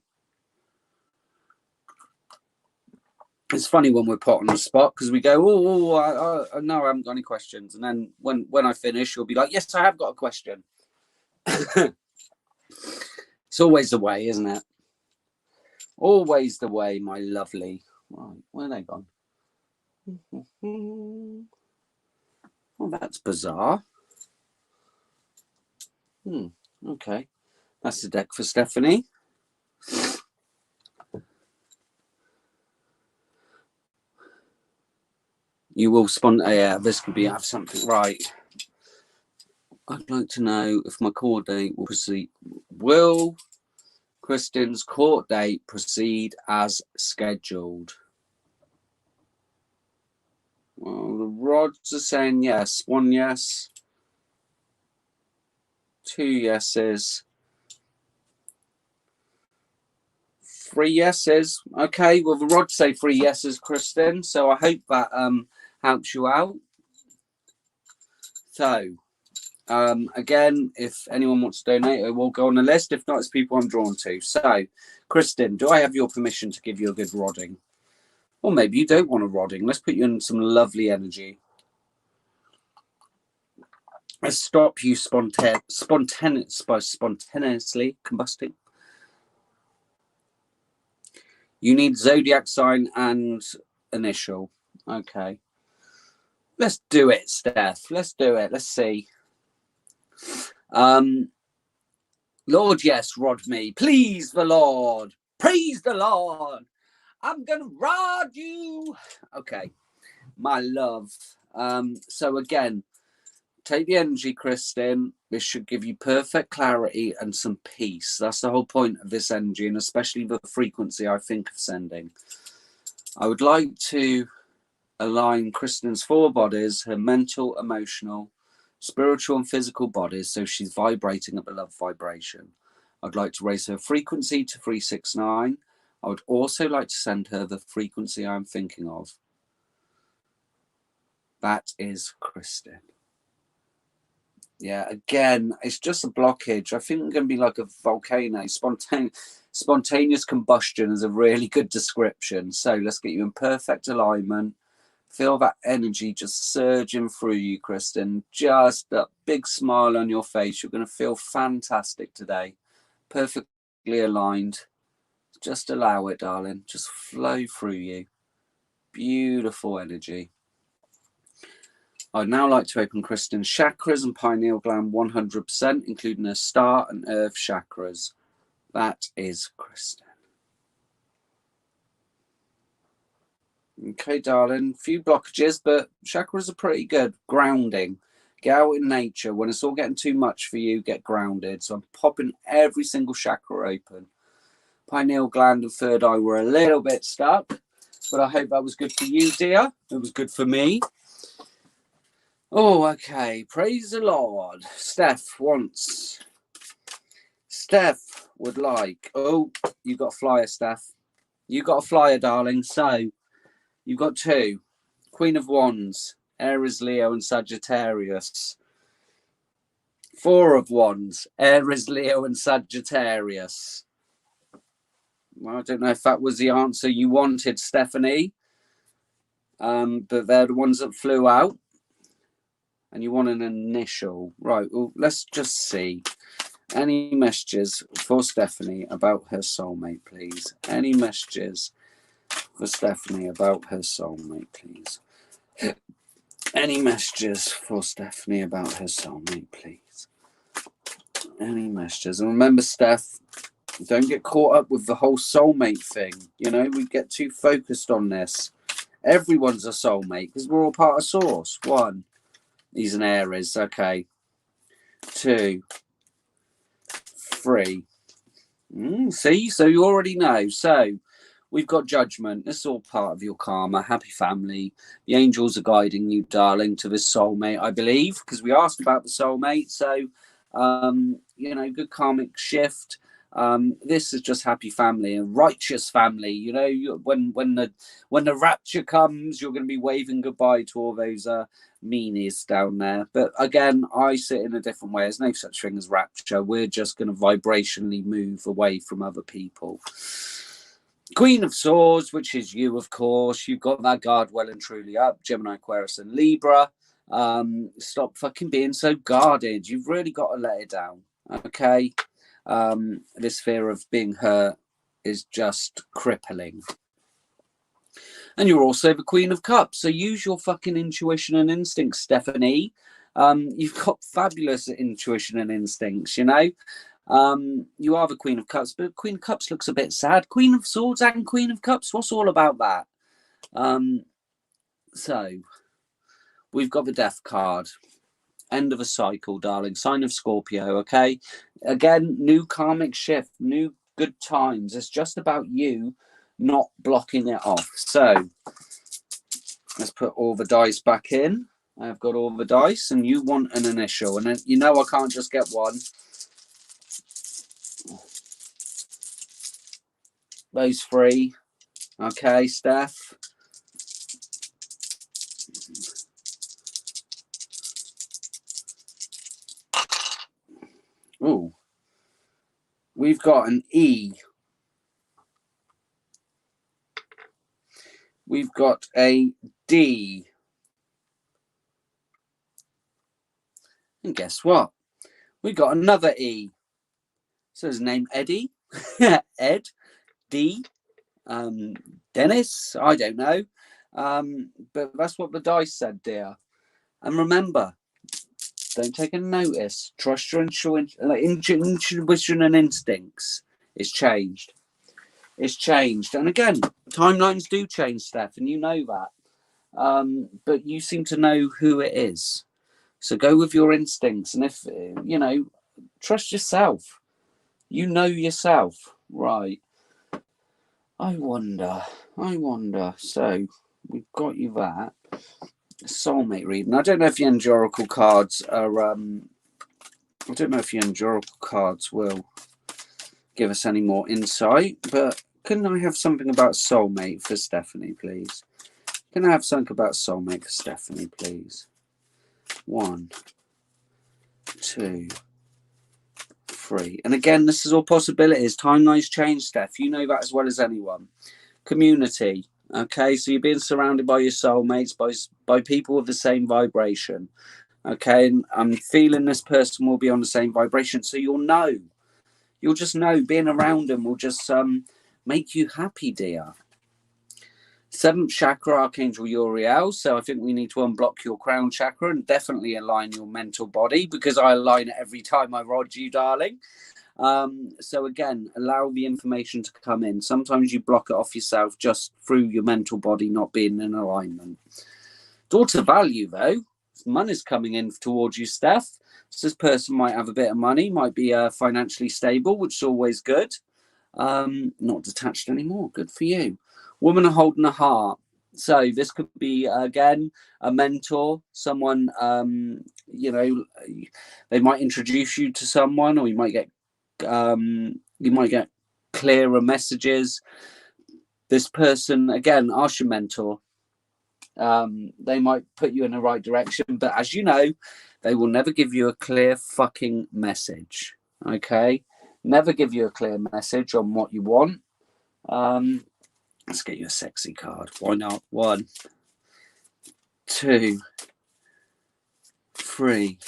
It's funny when we're put on the spot because we go, no, I haven't got any questions. And then when I finish, you'll be like, yes, I have got a question. It's always the way, isn't it? Always the way, my lovely. Right, where are they gone? Well, that's bizarre. Okay. That's the deck for Stephanie. You will this could be have something right. I'd like to know if my court date will proceed. Will Kristen's court date proceed as scheduled? Well, the rods are saying yes. One yes. Two yeses. Three yeses. Okay, well, the rods say three yeses, Kristen. So I hope that helps you out. So, again, if anyone wants to donate, it will go on the list. If not, it's people I'm drawn to. So, Kristen, do I have your permission to give you a good rodding? Or maybe you don't want a rodding. Let's put you in some lovely energy. Let's stop you spontaneously combusting. You need zodiac sign and initial. Okay. Let's do it, Steph. Let's do it. Let's see. Lord, yes, rod me. Please the Lord. Praise the Lord. I'm going to rod you. Okay. My love. So again, take the energy, Kristen. This should give you perfect clarity and some peace. That's the whole point of this energy, and especially the frequency I think of sending. I would like to align Kristen's four bodies, her mental, emotional, spiritual and physical bodies, so she's vibrating at the love vibration. I'd like to raise her frequency to 369. I would also like to send her the frequency I'm thinking of. That is Kristen. Yeah, again, it's just a blockage. I think it's going to be like a volcano. Spontaneous combustion is a really good description. So let's get you in perfect alignment. Feel that energy just surging through you, Kristen. Just a big smile on your face. You're going to feel fantastic today. Perfectly aligned. Just allow it, darling. Just flow through you. Beautiful energy. I'd now like to open Kristen's chakras and pineal gland 100%, including her star and earth chakras. That is Kristen. Okay, darling. Few blockages, but chakras are pretty good. Grounding. Get out in nature. When it's all getting too much for you, get grounded. So I'm popping every single chakra open. Pineal gland and third eye were a little bit stuck, but I hope that was good for you, dear. It was good for me. Oh, okay. Praise the Lord. Steph would like. Oh, you got a flyer, Steph. You got a flyer, darling. So you've got two. Queen of Wands, Aries, Leo, and Sagittarius. Four of Wands, Aries, Leo, and Sagittarius. Well, I don't know if that was the answer you wanted, Stephanie. But they're the ones that flew out. And you want an initial. Right, well, let's just see. Any messages for Stephanie about her soulmate, please? Any messages for Stephanie about her soulmate, please? Any messages for Stephanie about her soulmate, please? Any messages? And remember, Steph, don't get caught up with the whole soulmate thing. You know, we get too focused on this. Everyone's a soulmate because we're all part of Source. One. He's an Aries. Okay. 2, 3. See, so you already know. So we've got judgment. This is all part of your karma. Happy family. The angels are guiding you, darling, to this soulmate, I believe, because we asked about the soulmate. So, you know, good karmic shift. This is just happy family and righteous family. You know, when the rapture comes, you're going to be waving goodbye to all those meanies down there. But again, I sit in a different way. There's no such thing as rapture. We're just going to vibrationally move away from other people. Queen of Swords, which is you, of course. You've got that guard well and truly up. Gemini, Aquarius, and Libra. Stop fucking being so guarded. You've really got to let it down. Okay. This fear of being hurt is just crippling. And you're also the Queen of Cups, so use your fucking intuition and instincts, Stephanie. You've got fabulous intuition and instincts, you know. You are the Queen of Cups, but Queen of Cups looks a bit sad. Queen of Swords and Queen of Cups, what's all about that? So we've got the Death card. End of a cycle, darling. Sign of Scorpio, okay? Again, new karmic shift, new good times. It's just about you not blocking it off. So let's put all the dice back in. I've got all the dice, and you want an initial. And then, you know, I can't just get one. Those three. Okay, Steph. Ooh. We've got an E. We've got a D. And guess what? We got another E. So his name Eddie. Ed. D. Dennis. I don't know. But that's what the dice said, dear. And remember, don't take a notice. Trust your intuition and instincts. It's changed. It's changed. And again, timelines do change, Steph, and you know that. But you seem to know who it is. So go with your instincts. And if, you know, trust yourself. You know yourself. Right. I wonder. So we've got you that. Soulmate reading. I don't know if your oracle cards are. I don't know if your oracle cards will give us any more insight, but can I have something about soulmate for Stephanie, please? Can I have something about soulmate for Stephanie, please? 1, 2, 3. And again, this is all possibilities. Timelines change, Steph. You know that as well as anyone. Community. Okay, so you're being surrounded by your soulmates, by people with the same vibration. Okay, and I'm feeling this person will be on the same vibration, so you'll just know being around them will just make you happy, dear. 7th chakra, Archangel Uriel. So I think we need to unblock your crown chakra and definitely align your mental body, because I align it every time I rod you, darling. So again, allow the information to come in. Sometimes you block it off yourself just through your mental body not being in alignment. Daughter value, though. Money's coming in towards you, Steph. So this person might have a bit of money, might be financially stable, which is always good. Not detached anymore. Good for you. Woman holding a heart. So this could be, again, a mentor, someone, you know, they might introduce you to someone, or you might get clearer messages. This person, again, ask your mentor. They might put you in the right direction, but as you know, they will never give you a clear fucking message. Okay? Never give you a clear message on what you want. Let's get you a sexy card. Why not? 1, 2, 3.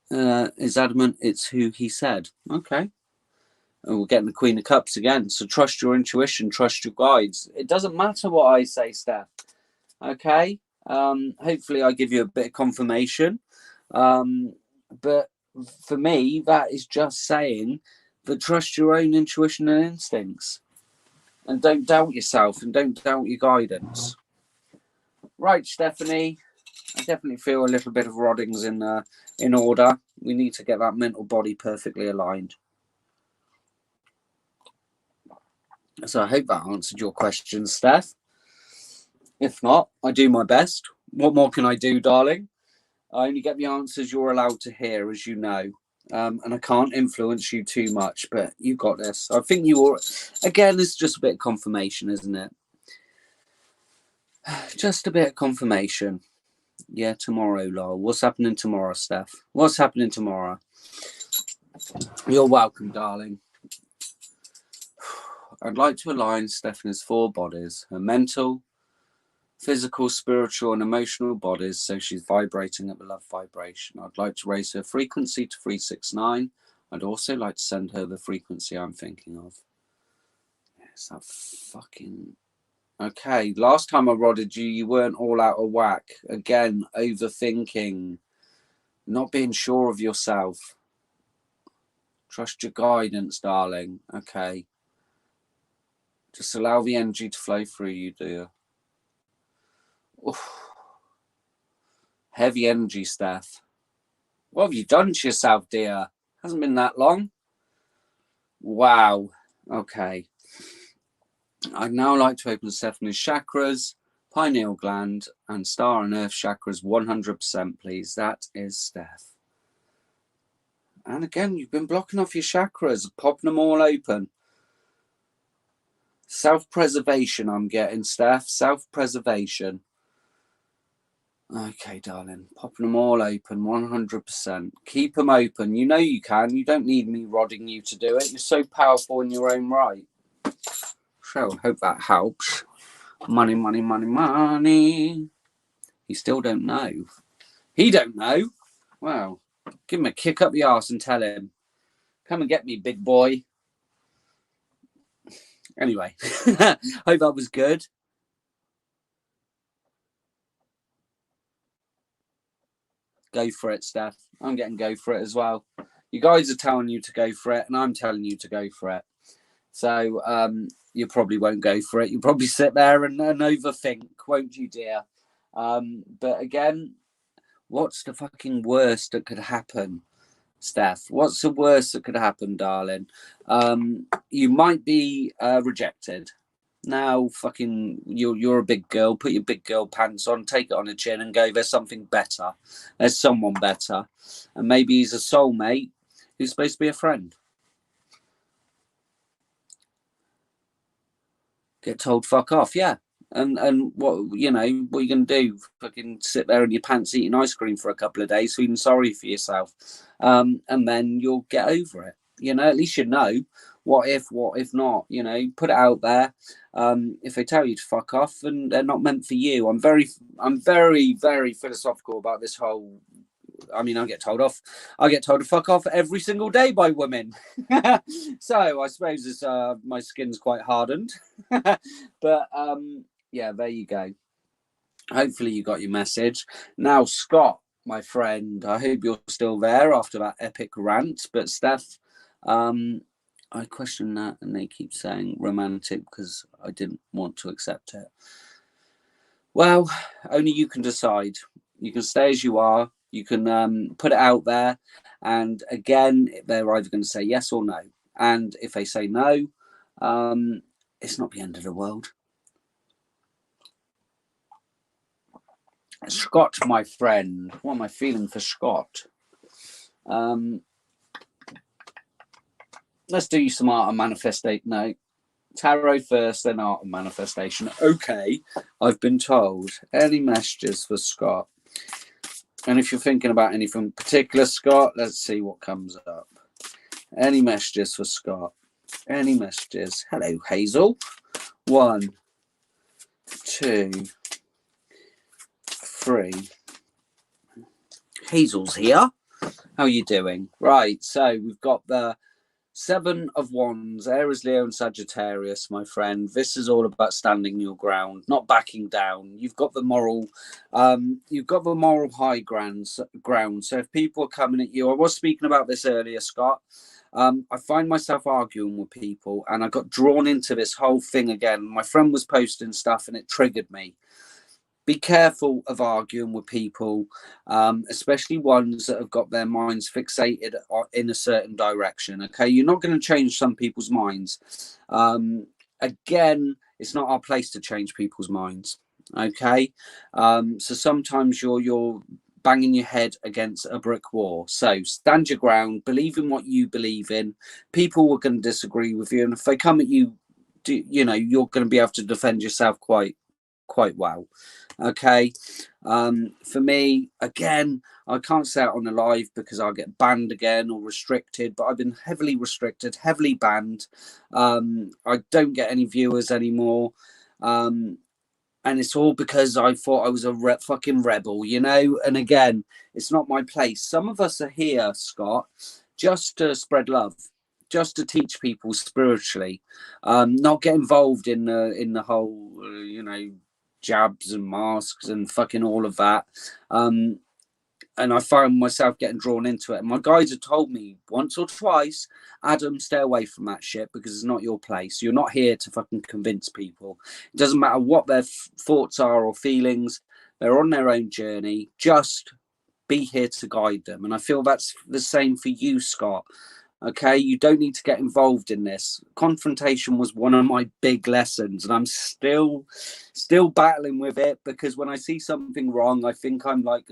Is adamant it's who he said. Okay. And we're getting the Queen of Cups again. So trust your intuition, trust your guides. It doesn't matter what I say, Steph. Okay. Hopefully I give you a bit of confirmation. But for me, that is just saying that trust your own intuition and instincts. And don't doubt yourself, and don't doubt your guidance. Right, Stephanie. I definitely feel a little bit of roddings in order. We need to get that mental body perfectly aligned. So I hope that answered your question, Steph. If not, I do my best. What more can I do, darling? I only get the answers you're allowed to hear, as you know. And I can't influence you too much, but you got this. I think you all, again, it's just a bit of confirmation, isn't it? Just a bit of confirmation. Yeah, tomorrow, lol. What's happening tomorrow, Steph? What's happening tomorrow? You're welcome, darling. I'd like to align Stephanie's 4 bodies, her mental, physical, spiritual, and emotional bodies, so she's vibrating at the love vibration. I'd like to raise her frequency to 369. I'd also like to send her the frequency I'm thinking of. Yes, that fucking... Okay, last time I rodded you, you weren't all out of whack. Again, overthinking, not being sure of yourself. Trust your guidance, darling. Okay. Just allow the energy to flow through you, dear. Oof. Heavy energy, Steph. What have you done to yourself, dear? Hasn't been that long. Wow. Okay. I'd now like to open Stephanie's chakras, pineal gland, and star and earth chakras 100%, please. That is Steph. And again, you've been blocking off your chakras, popping them all open. Self-preservation, I'm getting, Steph. Self-preservation. Okay, darling. Popping them all open, 100%. Keep them open. You know you can. You don't need me rodding you to do it. You're so powerful in your own right. So, hope that helps. Money, money, money, money. You still don't know. He don't know. Well, give him a kick up the arse and tell him. Come and get me, big boy. Anyway, hope that was good. Go for it, Steph. I'm getting go for it as well. You guys are telling you to go for it, and I'm telling you to go for it. So you probably won't go for it. You'll probably sit there and overthink, won't you, dear? But again, what's the fucking worst that could happen, Steph? What's the worst that could happen, darling? You might be rejected. Now, fucking, you're a big girl. Put your big girl pants on, take it on the chin, and go. There's something better. There's someone better, and maybe he's a soulmate who's supposed to be a friend. Get told fuck off, yeah. And what, you know, what are you gonna do? Fucking sit there in your pants eating ice cream for a couple of days, feeling sorry for yourself, and then you'll get over it. You know, at least you know. What if not? You know, put it out there. If they tell you to fuck off, and they're not meant for you. I'm very philosophical about this whole. I mean, I get told to fuck off every single day by women. So I suppose it's my skin's quite hardened. But yeah, there you go. Hopefully you got your message. Now, Scott, my friend, I hope you're still there after that epic rant. But Steph, I question that, and they keep saying romantic because I didn't want to accept it. Well, only you can decide. You can stay as you are. You can put it out there, and again, they're either going to say yes or no. And if they say no, it's not the end of the world. Scott, my friend, what am I feeling for Scott? Let's do some art and manifestation. No, tarot first, then art and manifestation. Okay, I've been told. Any messages for Scott? And if you're thinking about anything particular, Scott, let's see what comes up. Any messages for Scott? Any messages? Hello, Hazel. 1, 2, 3. Hazel's here. How are you doing? Right, so we've got the 7 of Wands, Aries, Leo, and Sagittarius, my friend. This is all about standing your ground, not backing down. You've got the moral high ground. So if people are coming at you, I was speaking about this earlier, Scott. I find myself arguing with people, and I got drawn into this whole thing again. My friend was posting stuff, and it triggered me. Be careful of arguing with people, especially ones that have got their minds fixated in a certain direction. Okay, you're not going to change some people's minds. Again, it's not our place to change people's minds. Okay, so sometimes you're banging your head against a brick wall. So stand your ground, believe in what you believe in. People are going to disagree with you, and if they come at you, you know, you're going to be able to defend yourself quite well. Okay, for me, again, I can't say it on the live because I'll get banned again or restricted, but I've been heavily restricted, heavily banned. I don't get any viewers anymore, and it's all because I thought I was a fucking rebel, you know. And again, it's not my place. Some of us are here, Scott, just to spread love, just to teach people spiritually, not get involved in the whole, you know, jabs and masks and fucking all of that. And I found myself getting drawn into it. And my guides have told me once or twice, Adam, stay away from that shit because it's not your place. You're not here to fucking convince people. It doesn't matter what their thoughts are or feelings. They're on their own journey. Just be here to guide them. And I feel that's the same for you, Scott. Okay, you don't need to get involved in this. Confrontation was one of my big lessons, and I'm still battling with it because when I see something wrong, I think I'm like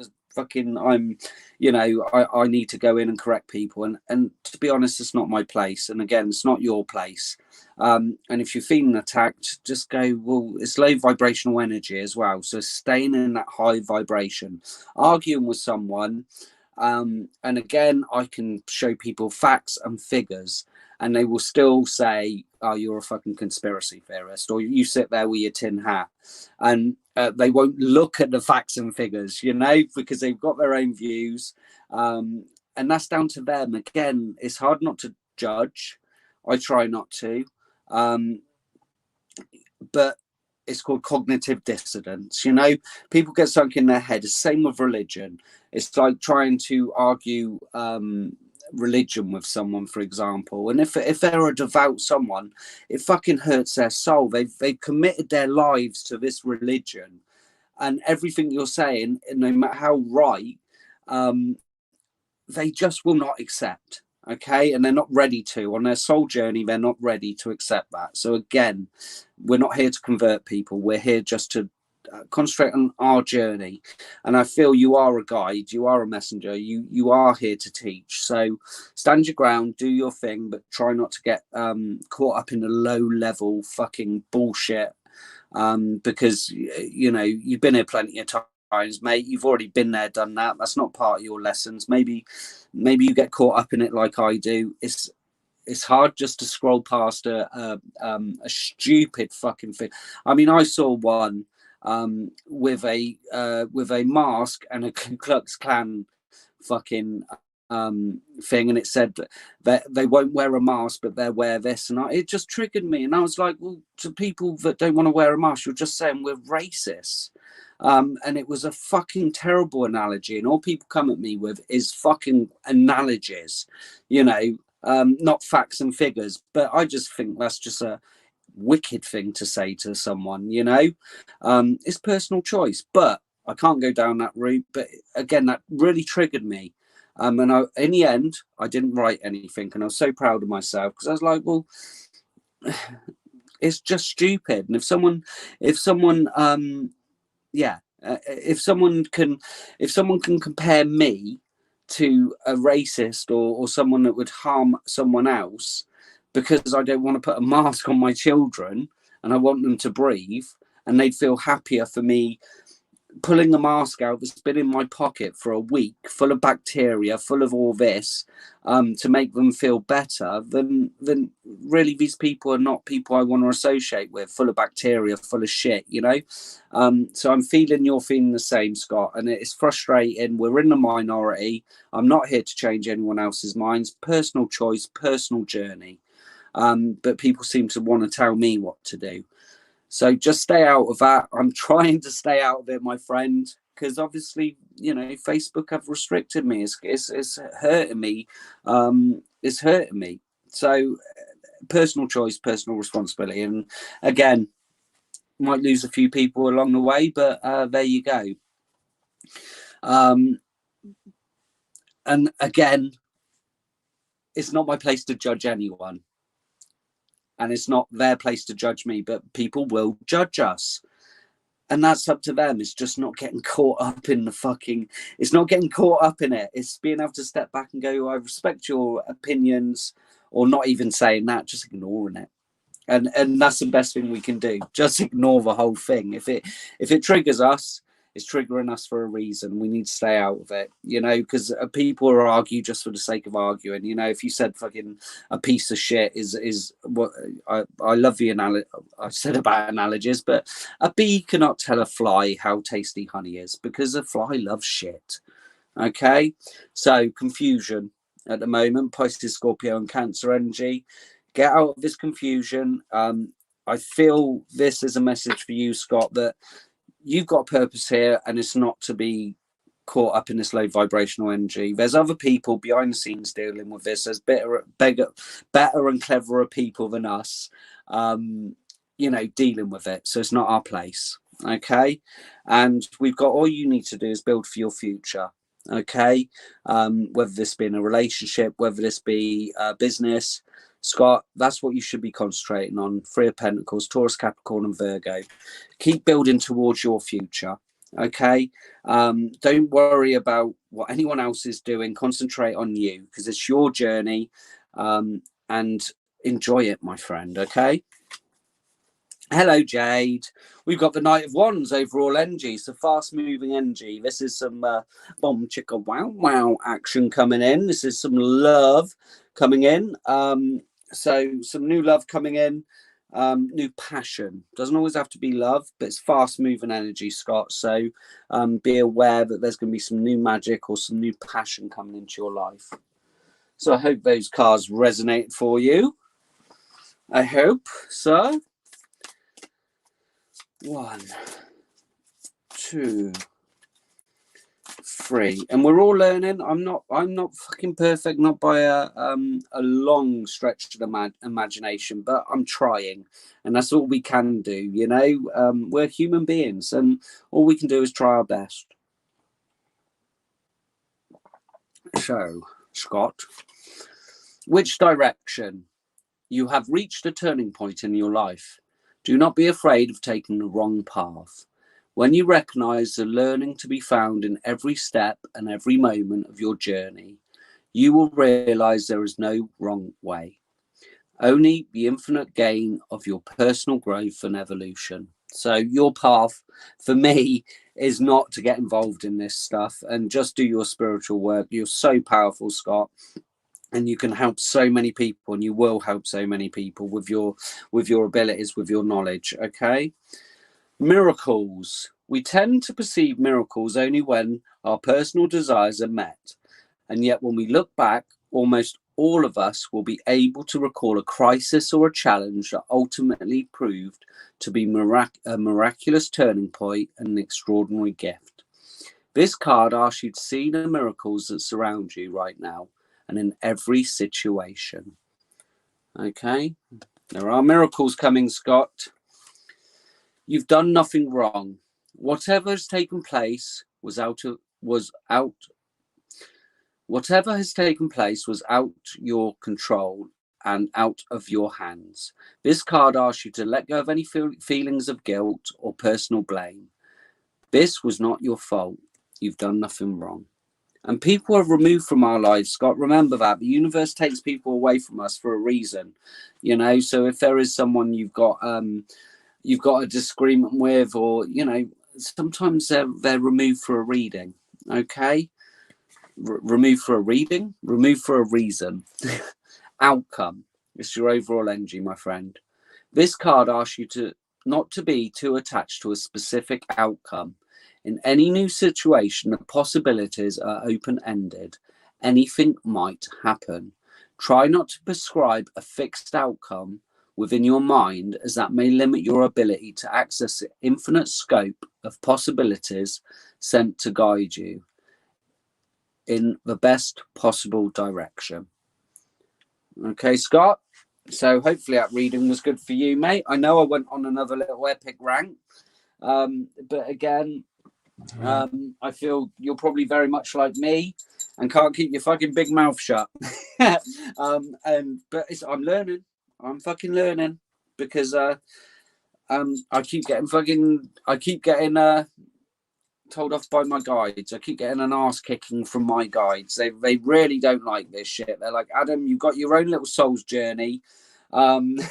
you know, I need to go in and correct people, and to be honest, it's not my place. And again, it's not your place. And if you're feeling attacked, just go, well, it's low vibrational energy as well, so staying in that high vibration. Arguing with someone, and again, I can show people facts and figures, and they will still say, oh, you're a fucking conspiracy theorist, or you sit there with your tin hat, and they won't look at the facts and figures, you know, because they've got their own views, and that's down to them. Again, it's hard not to judge. I try not to, but it's called cognitive dissonance. You know, people get sunk in their head. It's the same with religion. It's like trying to argue religion with someone, for example. And if they're a devout someone, it fucking hurts their soul. They've committed their lives to this religion, and everything you're saying, no matter how right, they just will not accept. Okay, and they're not ready to. On their soul journey, they're not ready to accept that. So again, we're not here to convert people. We're here just to concentrate on our journey. And I feel you are a guide, you are a messenger, you are here to teach. So stand your ground, do your thing, but try not to get caught up in the low level fucking bullshit, because you know you've been here plenty of times, mate. You've already been there, done that. That's not part of your lessons. Maybe you get caught up in it like I do. It's hard just to scroll past a stupid fucking thing. I mean, I saw one with a mask and a Ku Klux Klan fucking thing, and it said that they won't wear a mask, but they'll wear this, and it just triggered me. And I was like, well, to people that don't want to wear a mask, you're just saying we're racist. And it was a fucking terrible analogy, and all people come at me with is fucking analogies, you know, not facts and figures. But I just think that's just a wicked thing to say to someone, you know. It's personal choice, but I can't go down that route. But again, that really triggered me. And in the end, I didn't write anything, and I was so proud of myself because I was like, well, it's just stupid. And if someone if someone can compare me to a racist or someone that would harm someone else because I don't want to put a mask on my children and I want them to breathe, and they'd feel happier for me pulling the mask out that's been in my pocket for a week, full of bacteria, full of all this, to make them feel better, then really these people are not people I want to associate with, full of bacteria, full of shit, you know. So I'm feeling you're feeling the same, Scott, and it's frustrating. We're in the minority. I'm not here to change anyone else's minds. Personal choice, personal journey. But people seem to want to tell me what to do. So just stay out of that. I'm trying to stay out of it, my friend, because obviously, you know, Facebook have restricted me. It's hurting me. It's hurting me. So personal choice, personal responsibility. And again, might lose a few people along the way, but there you go. And again, it's not my place to judge anyone. And it's not their place to judge me, but people will judge us. And that's up to them. It's just not getting caught up in it's not getting caught up in it. It's being able to step back and go, I respect your opinions, or not even saying that, just ignoring it. And that's the best thing we can do. Just ignore the whole thing. If it triggers us, it's triggering us for a reason. We need to stay out of it, you know, because people are argue just for the sake of arguing. You know, if you said fucking a piece of shit is what I love the analogy I said about analogies, but a bee cannot tell a fly how tasty honey is because a fly loves shit. Okay, so confusion at the moment, Pisces, Scorpio, and Cancer energy. Get out of this confusion. I feel this is a message for you, Scott, that you've got purpose here, and it's not to be caught up in this low vibrational energy. There's other people behind the scenes dealing with this. There's better and cleverer people than us, you know, dealing with it. So it's not our place. Okay. And we've got, all you need to do is build for your future. Okay. Whether this be in a relationship, whether this be a business, Scott, that's what you should be concentrating on. Three of Pentacles, Taurus, Capricorn, and Virgo. Keep building towards your future. Okay. Don't worry about what anyone else is doing. Concentrate on you, because it's your journey, and enjoy it, my friend. Okay. Hello, Jade. We've got the Knight of Wands overall energy, so fast moving energy. This is some bomb chicka wow wow action coming in. This is some love coming in. So some new love coming in, new passion. Doesn't always have to be love, but it's fast moving energy, Scott. So be aware that there's going to be some new magic or some new passion coming into your life. So I hope those cards resonate for you. I hope so. 1, 2, 3, and we're all learning. I'm not fucking perfect, not by a long stretch of the imagination, but I'm trying, and that's all we can do. You know, we're human beings, and all we can do is try our best. So, Scott, Which direction? You have reached a turning point in your life. Do not be afraid of taking the wrong path. When you recognize the learning to be found in every step and every moment of your journey, you will realize there is no wrong way, only the infinite gain of your personal growth and evolution. So your path for me is not to get involved in this stuff and just do your spiritual work. You're so powerful, Scott, and you can help so many people, and you will help so many people with your abilities, with your knowledge. Okay. Miracles. We tend to perceive miracles only when our personal desires are met. And yet when we look back, almost all of us will be able to recall a crisis or a challenge that ultimately proved to be a miraculous turning point and an extraordinary gift. This card asks you to see the miracles that surround you right now and in every situation. Okay, there are miracles coming, Scott. You've done nothing wrong. Whatever has taken place was out your control and out of your hands. This card asks you to let go of any feelings of guilt or personal blame. This was not your fault. You've done nothing wrong. And people are removed from our lives, Scott. Remember that. The universe takes people away from us for a reason. You know, so if there is someone you've got a disagreement with, or, you know, sometimes they're removed for a reading. Okay. Removed for a reading, removed for a reason. Outcome. It's your overall energy, my friend. This card asks you to not to be too attached to a specific outcome. In any new situation, the possibilities are open-ended. Anything might happen. Try not to prescribe a fixed outcome within your mind, as that may limit your ability to access the infinite scope of possibilities sent to guide you in the best possible direction. Okay, Scott. So hopefully that reading was good for you, mate. I know I went on another little epic rant, but again, I feel you're probably very much like me and can't keep your fucking big mouth shut. But I'm learning. I'm fucking learning because I keep getting told off by my guides. I keep getting an ass kicking from my guides. They really don't like this shit. They're like, Adam, you've got your own little soul's journey. You've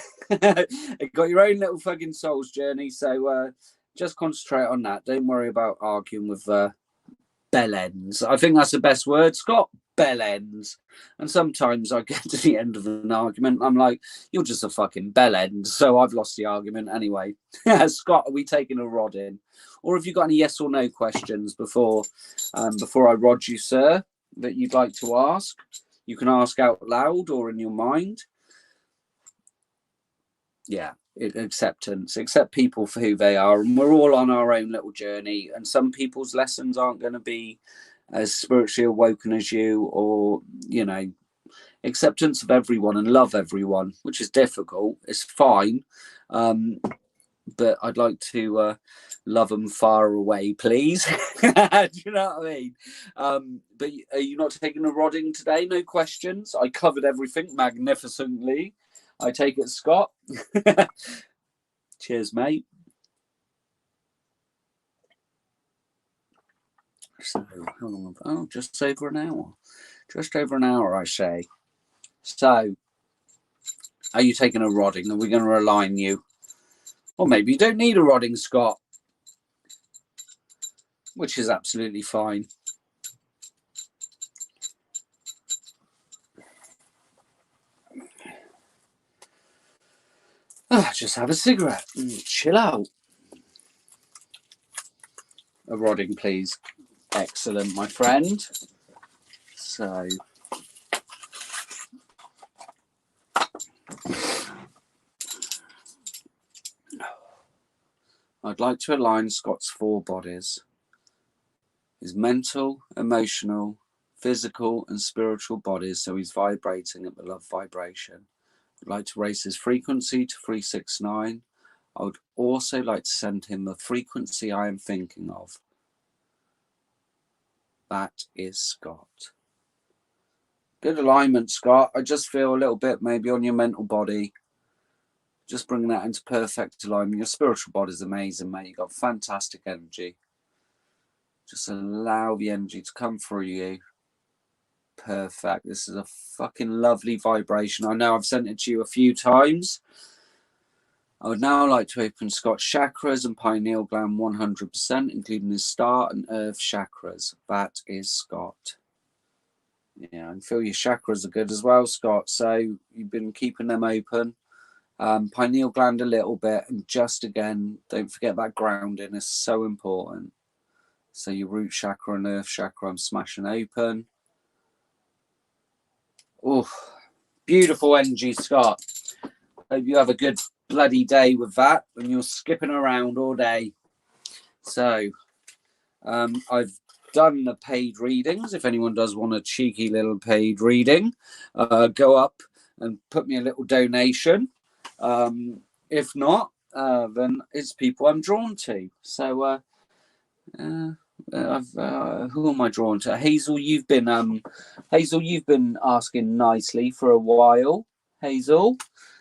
got your own little fucking soul's journey. So just concentrate on that. Don't worry about arguing with bellends. I think that's the best word, Scott. Bellends. And sometimes I get to the end of an argument, I'm like, you're just a fucking bellend. So I've lost the argument anyway. Scott, are we taking a rod in? Or have you got any yes or no questions before I rod you, sir, that you'd like to ask? You can ask out loud or in your mind. Yeah, acceptance. Accept people for who they are. And we're all on our own little journey. And some people's lessons aren't going to be as spiritually awoken as you, or, you know, acceptance of everyone and love everyone, which is difficult. It's fine. But I'd like to love them far away, please. Do you know what I mean? But are you not taking a rodding today? No questions. I covered everything magnificently. I take it, Scott. Cheers, mate. So, how long? Oh, just over an hour. Just over an hour, I say. So, are you taking a rodding? Are we going to align you? Or maybe you don't need a rodding, Scott, which is absolutely fine. Just have a cigarette and chill out. A rodding, please. Excellent, my friend. So, I'd like to align Scott's 4 bodies: his mental, emotional, physical, and spiritual bodies, so he's vibrating at the love vibration. I'd like to raise his frequency to 369. I would also like to send him the frequency I am thinking of. That is Scott. Good alignment, Scott. I just feel a little bit maybe on your mental body. Just bringing that into perfect alignment. Your spiritual body is amazing, mate. You've got fantastic energy. Just allow the energy to come through you. Perfect. This is a fucking lovely vibration. I know I've sent it to you a few times. I would now like to open Scott's chakras and pineal gland 100%, including his star and earth chakras. That is Scott. Yeah, and feel your chakras are good as well, Scott. So you've been keeping them open. Pineal gland a little bit, and just again, don't forget that grounding is so important. So your root chakra and earth chakra, I'm smashing open. Oh, beautiful energy, Scott. Hope you have a good bloody day with that, and you're skipping around all day. So I've done the paid readings. If anyone does want a cheeky little paid reading, go up and put me a little donation. If not, then it's people I'm drawn to. So who am I drawn to? Hazel, you've been asking nicely for a while, Hazel.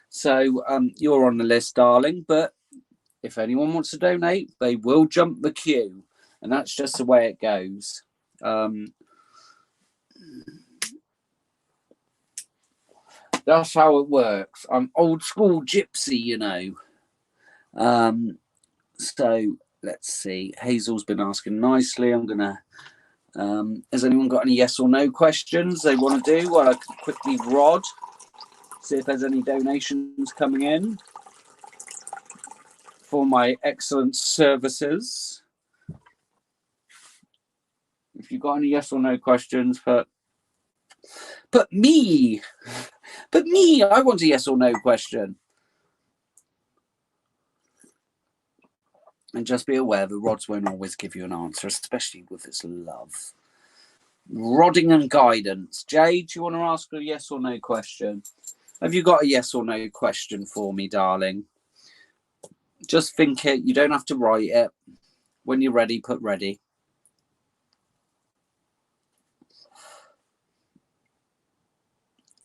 So you're on the list, darling. But if anyone wants to donate, they will jump the queue, and that's just the way it goes. That's how it works. I'm old school gypsy, you know. So let's see. Hazel's been asking nicely. I'm gonna. Has anyone got any yes or no questions they want to do? Well, I can quickly rod, see if there's any donations coming in for my excellent services. If you've got any yes or no questions, but me, I want a yes or no question. And just be aware the rods won't always give you an answer, especially with its love. Rodding and guidance. Jade, do you want to ask a yes or no question? Have you got a yes or no question for me, darling? Just think it. You don't have to write it. When you're ready, put ready.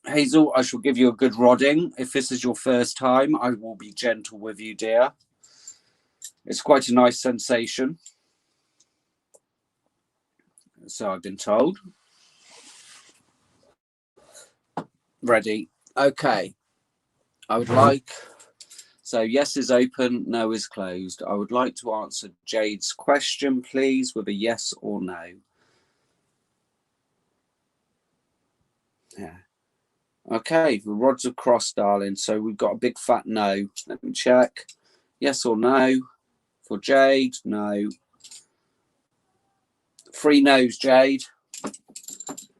Hazel, I shall give you a good rodding. If this is your first time, I will be gentle with you, dear. It's quite a nice sensation. So I've been told. Ready. Okay. I would like... So yes is open, no is closed. I would like to answer Jade's question, please, with a yes or no. Yeah. Okay, the rods are crossed, darling. So we've got a big fat no. Let me check. Yes or no for Jade? No. 3 no's, Jade.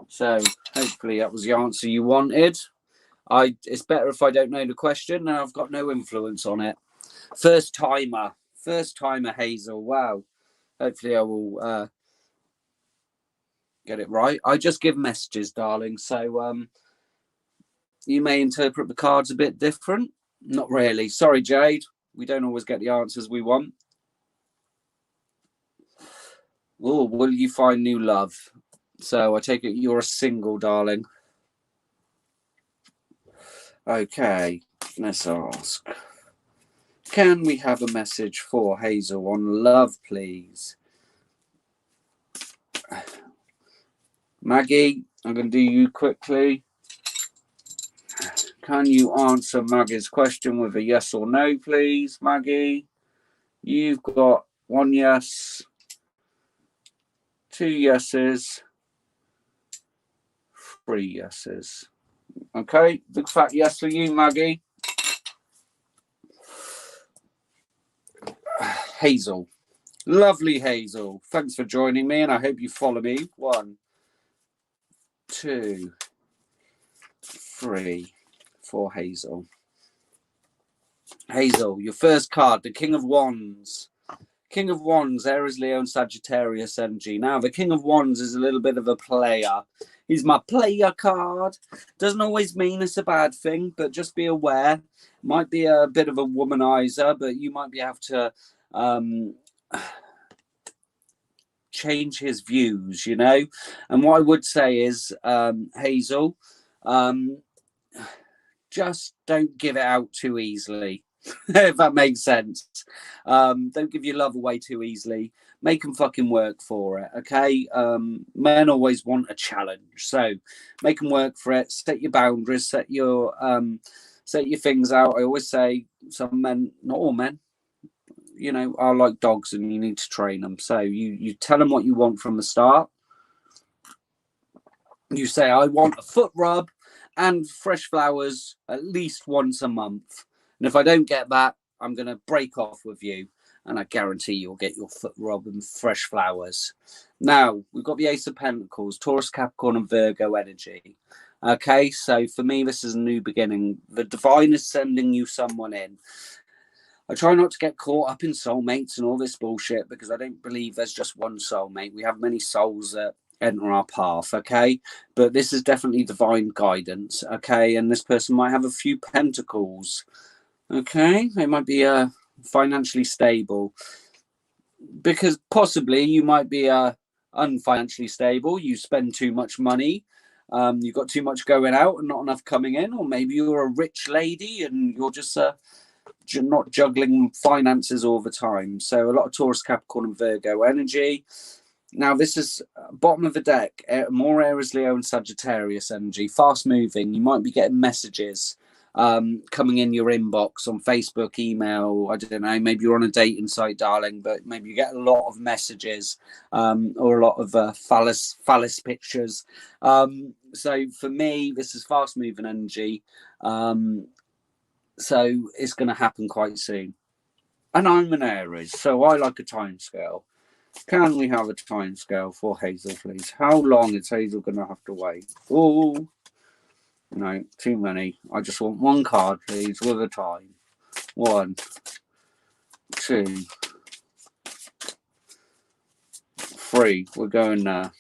So hopefully that was the answer you wanted. It's better if I don't know the question and I've got no influence on it. First timer, Hazel. Wow. Hopefully I will get it right. I just give messages, darling. So you may interpret the cards a bit different. Not really. Sorry, Jade. We don't always get the answers we want. Oh, will you find new love? So I take it you're a single, darling. Okay, let's ask. Can we have a message for Hazel on love, please? Maggie, I'm going to do you quickly. Can you answer Maggie's question with a yes or no, please, Maggie? You've got 1 yes, 2 yeses, 3 yeses. Okay, big fat yes for you, Maggie. Hazel. Lovely Hazel. Thanks for joining me, and I hope you follow me. 1, 2, 3 for Hazel. Hazel, your first card, the King of Wands. King of Wands, Aries, Leo, and Sagittarius energy. Now, the King of Wands is a little bit of a player. He's my player card. Doesn't always mean it's a bad thing, but just be aware. Might be a bit of a womanizer, but you might be able to change his views, you know. And what I would say is, Hazel, just don't give it out too easily. If that makes sense. Don't give your love away too easily. Make them fucking work for it, okay? Men always want a challenge, so make them work for it. Set your boundaries, set your things out. I always say some men, not all men, you know, are like dogs, and you need to train them. So you tell them what you want from the start. You say, I want a foot rub and fresh flowers at least once a month. And if I don't get that, I'm going to break off with you. And I guarantee you'll get your foot rub and fresh flowers. Now, we've got the Ace of Pentacles, Taurus, Capricorn, and Virgo energy. Okay, so for me, this is a new beginning. The divine is sending you someone in. I try not to get caught up in soulmates and all this bullshit, because I don't believe there's just one soulmate. We have many souls that enter our path, okay? But this is definitely divine guidance, okay? And this person might have a few pentacles, okay? They might be financially stable, because possibly you might be unfinancially stable. You spend too much money. You've got too much going out and not enough coming in. Or maybe you're a rich lady and you're just not juggling finances all the time. So a lot of Taurus, Capricorn, and Virgo energy. Now, this is bottom of the deck, more Aries, Leo, and Sagittarius energy. Fast moving. You might be getting messages coming in your inbox on Facebook, email. I don't know. Maybe you're on a dating site, darling, but maybe you get a lot of messages or a lot of phallus pictures. So for me, this is fast moving energy. So it's going to happen quite soon. And I'm an Aries, so I like a time scale. Can we have a time scale for Hazel, please? How long is Hazel going to have to wait? Oh, no, too many. I just want one card, please, with a time. 1, 2, 3. We're going there.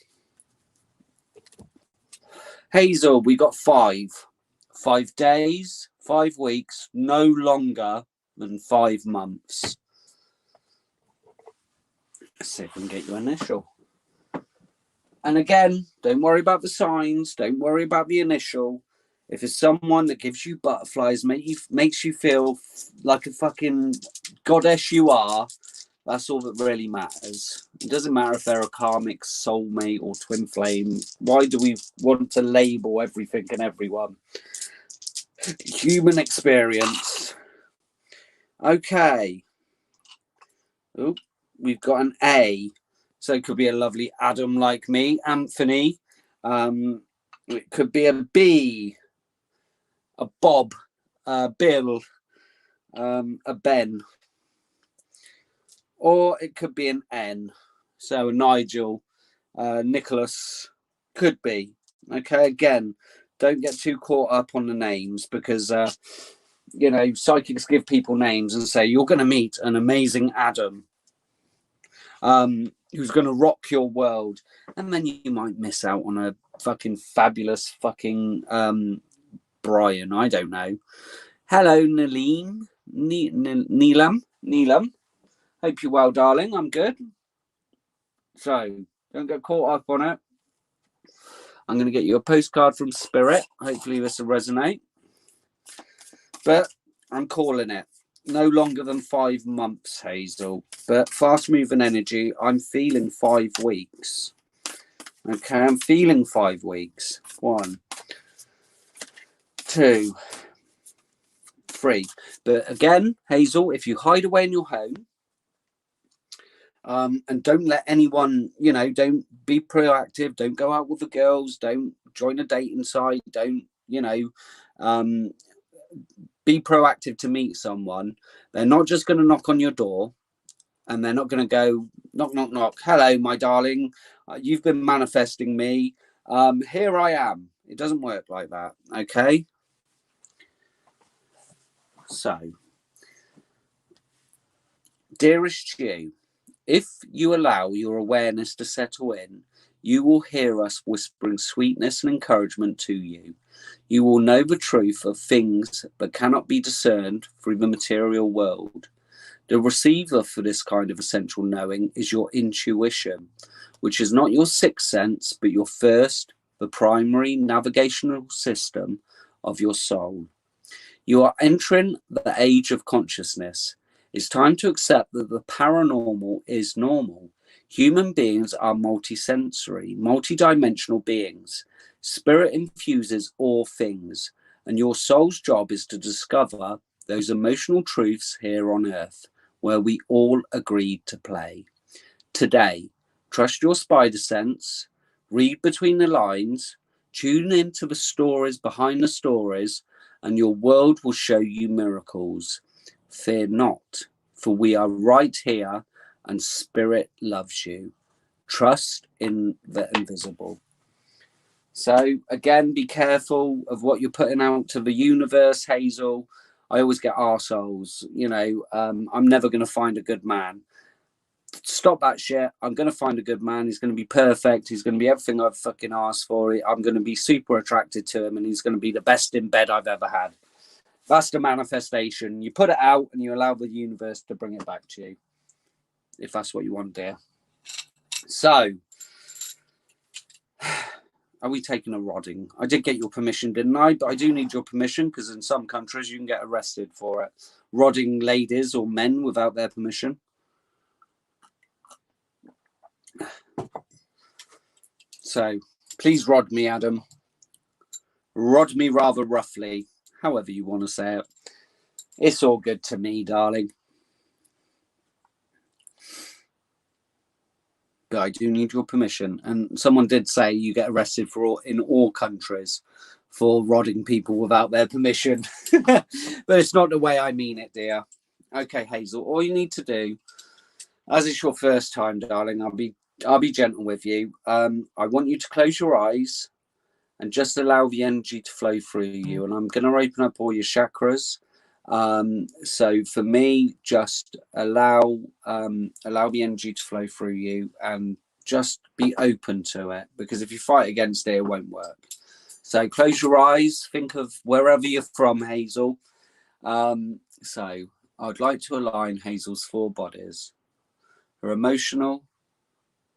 Hazel, we got 5. 5 days, 5 weeks, no longer than 5 months. Let's see if we can get your initial. And again, don't worry about the signs. Don't worry about the initial. If it's someone that gives you butterflies, makes you feel like a fucking goddess you are, that's all that really matters. It doesn't matter if they're a karmic soulmate or twin flame. Why do we want to label everything and everyone? Human experience. Okay. Oh, we've got an A. So it could be a lovely Adam like me, Anthony. It could be a B, a Bob, a Bill, a Ben. Or it could be an N. So Nigel, Nicholas, could be. Okay, again, don't get too caught up on the names, because, you know, psychics give people names and say, you're going to meet an amazing Adam. Who's going to rock your world, and then you might miss out on a fucking fabulous fucking Brian. I don't know. Hello, Neelam. Hope you're well, darling. I'm good. So don't get caught up on it. I'm going to get you a postcard from Spirit. Hopefully this will resonate. But I'm calling it. No longer than 5 months, Hazel. But fast moving energy, I'm feeling 5 weeks. Okay, I'm feeling 5 weeks. 1, 2, 3. But again, Hazel, if you hide away in your home, and don't let anyone, you know, don't be proactive, don't go out with the girls, don't join a dating site, don't, you know, be proactive to meet someone. They're not just going to knock on your door, and they're not going to go knock, knock, knock. Hello, my darling. You've been manifesting me. Here I am. It doesn't work like that. Okay. So, dearest you, if you allow your awareness to settle in, you will hear us whispering sweetness and encouragement to you. You will know the truth of things that cannot be discerned through the material world. The receiver for this kind of essential knowing is your intuition, which is not your sixth sense, but your first, the primary navigational system of your soul. You are entering the age of consciousness. It's time to accept that the paranormal is normal. Human beings are multisensory, multidimensional beings. Spirit infuses all things, and your soul's job is to discover those emotional truths here on earth, where we all agreed to play. Today, trust your spider sense, read between the lines, tune into the stories behind the stories, and your world will show you miracles. Fear not, for we are right here, and Spirit loves you. Trust in the invisible. So again, be careful of what you're putting out to the universe, Hazel. I always get arseholes, I'm never going to find a good man. Stop that shit. I'm going to find a good man. He's going to be perfect. He's going to be everything I've fucking asked for. I'm going to be super attracted to him, and he's going to be the best in bed I've ever had. That's the manifestation. You put it out and you allow the universe to bring it back to you, if that's what you want, dear. So, are we taking a rodding? I did get your permission, didn't I? But I do need your permission, because in some countries you can get arrested for it. Rodding ladies or men without their permission. So, please rod me, Adam. Rod me rather roughly, however you want to say it. It's all good to me, darling. But I do need your permission. And someone did say you get arrested in all countries for rodding people without their permission. But it's not the way I mean it, dear. Okay, Hazel, all you need to do, as it's your first time, darling, I'll be gentle with you. I want you to close your eyes and just allow the energy to flow through you. And I'm going to open up all your chakras. So for me, just allow the energy to flow through you, and just be open to it, because if you fight against it, it won't work. So close your eyes, think of wherever you're from, Hazel. So I'd like to align Hazel's 4 bodies, her emotional,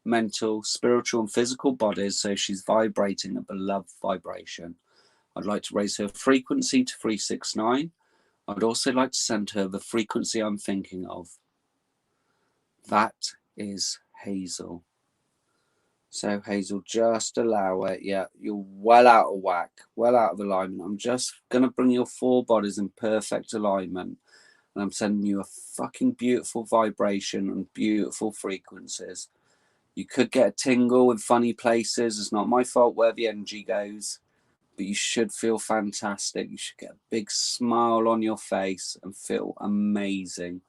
mental, spiritual and physical bodies, so she's vibrating at the love vibration. I'd like to raise her frequency to 369. I'd also like to send her the frequency I'm thinking of. That is Hazel. So Hazel, just allow it. Yeah, you're well out of whack, well out of alignment. I'm just going to bring your 4 bodies in perfect alignment. And I'm sending you a fucking beautiful vibration and beautiful frequencies. You could get a tingle in funny places. It's not my fault where the energy goes. But you should feel fantastic. You should get a big smile on your face and feel amazing.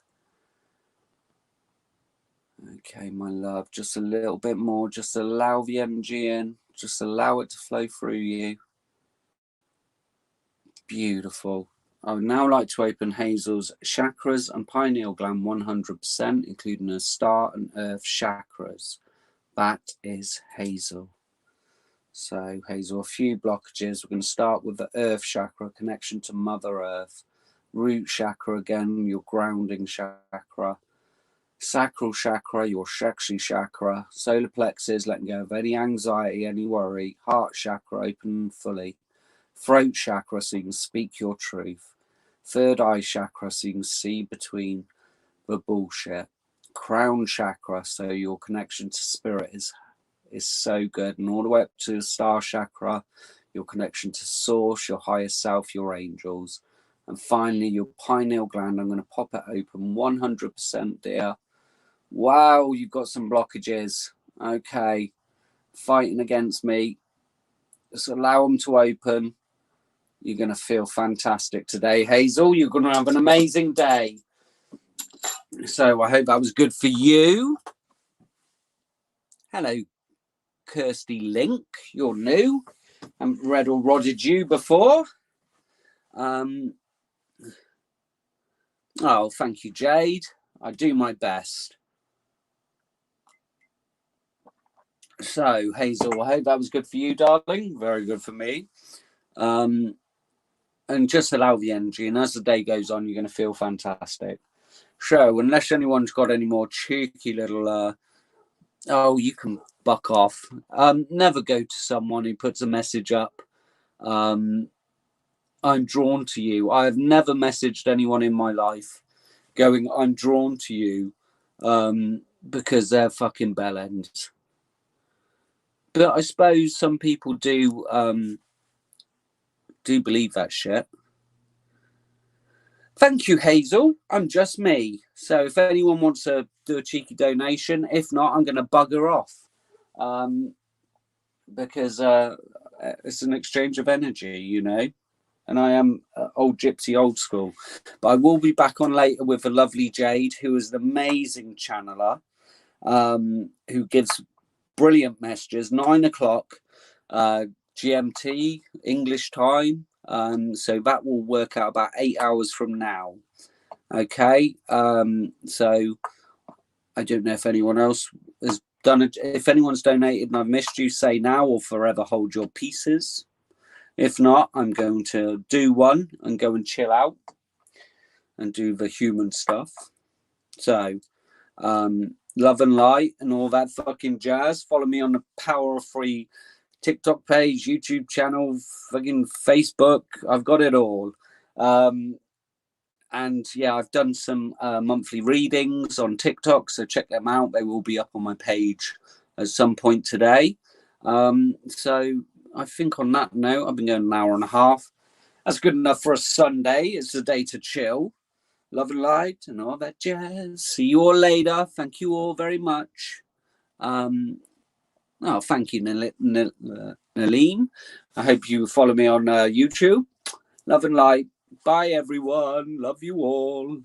Okay, my love, just a little bit more. Just allow the energy in. Just allow it to flow through you. Beautiful. I would now like to open Hazel's chakras and pineal gland 100%, including her star and earth chakras. That is Hazel. So Hazel, a few blockages. We're going to start with the earth chakra, connection to Mother Earth. Root chakra, again, your grounding chakra. Sacral chakra, your Shakti chakra. Solar plexus, letting go of any anxiety, any worry. Heart chakra, open fully. Throat chakra, so you can speak your truth. Third eye chakra, so you can see between the bullshit. Crown chakra, so your connection to spirit is so good, and all the way up to the star chakra, your connection to source, your higher self, your angels. And finally, your pineal gland, I'm going to pop it open 100%, dear. Wow, you've got some blockages. Okay, fighting against me. Just allow them to open. You're going to feel fantastic today, Hazel. You're going to have an amazing day. So I hope that was good for you. Hello, Kirsty Link, you're new. I haven't read or rodded you before. Oh, thank you, Jade. I do my best. So, Hazel, I hope that was good for you, darling. Very good for me. And just allow the energy. And as the day goes on, you're going to feel fantastic. So unless anyone's got any more cheeky little, oh, you can buck off. Never go to someone who puts a message up. I'm drawn to you. I have never messaged anyone in my life going, I'm drawn to you, because they're fucking bellends. But I suppose some people do believe that shit. Thank you, Hazel. I'm just me. So if anyone wants to do a cheeky donation, if not, I'm going to bugger off. Because it's an exchange of energy, you know. And I am old gypsy, old school. But I will be back on later with a lovely Jade, who is an amazing channeler, who gives brilliant messages. 9 o'clock GMT, English time. So that will work out about 8 hours from now. Okay. So I don't know if anyone else has done it. If anyone's donated and I've missed you, say now or forever hold your pieces. If not, I'm going to do one and go and chill out and do the human stuff. So, love and light and all that fucking jazz. Follow me on the Power of Free TikTok page, YouTube channel, fucking Facebook. I've got it all. And yeah, I've done some monthly readings on TikTok, so check them out. They will be up on my page at some point today. So I think on that note, I've been going an hour and a half. That's good enough for a Sunday. It's a day to chill. Love and light and all that jazz. See you all later. Thank you all very much. Thank you, Naleen. I hope you follow me on YouTube. Love and light. Bye, everyone. Love you all.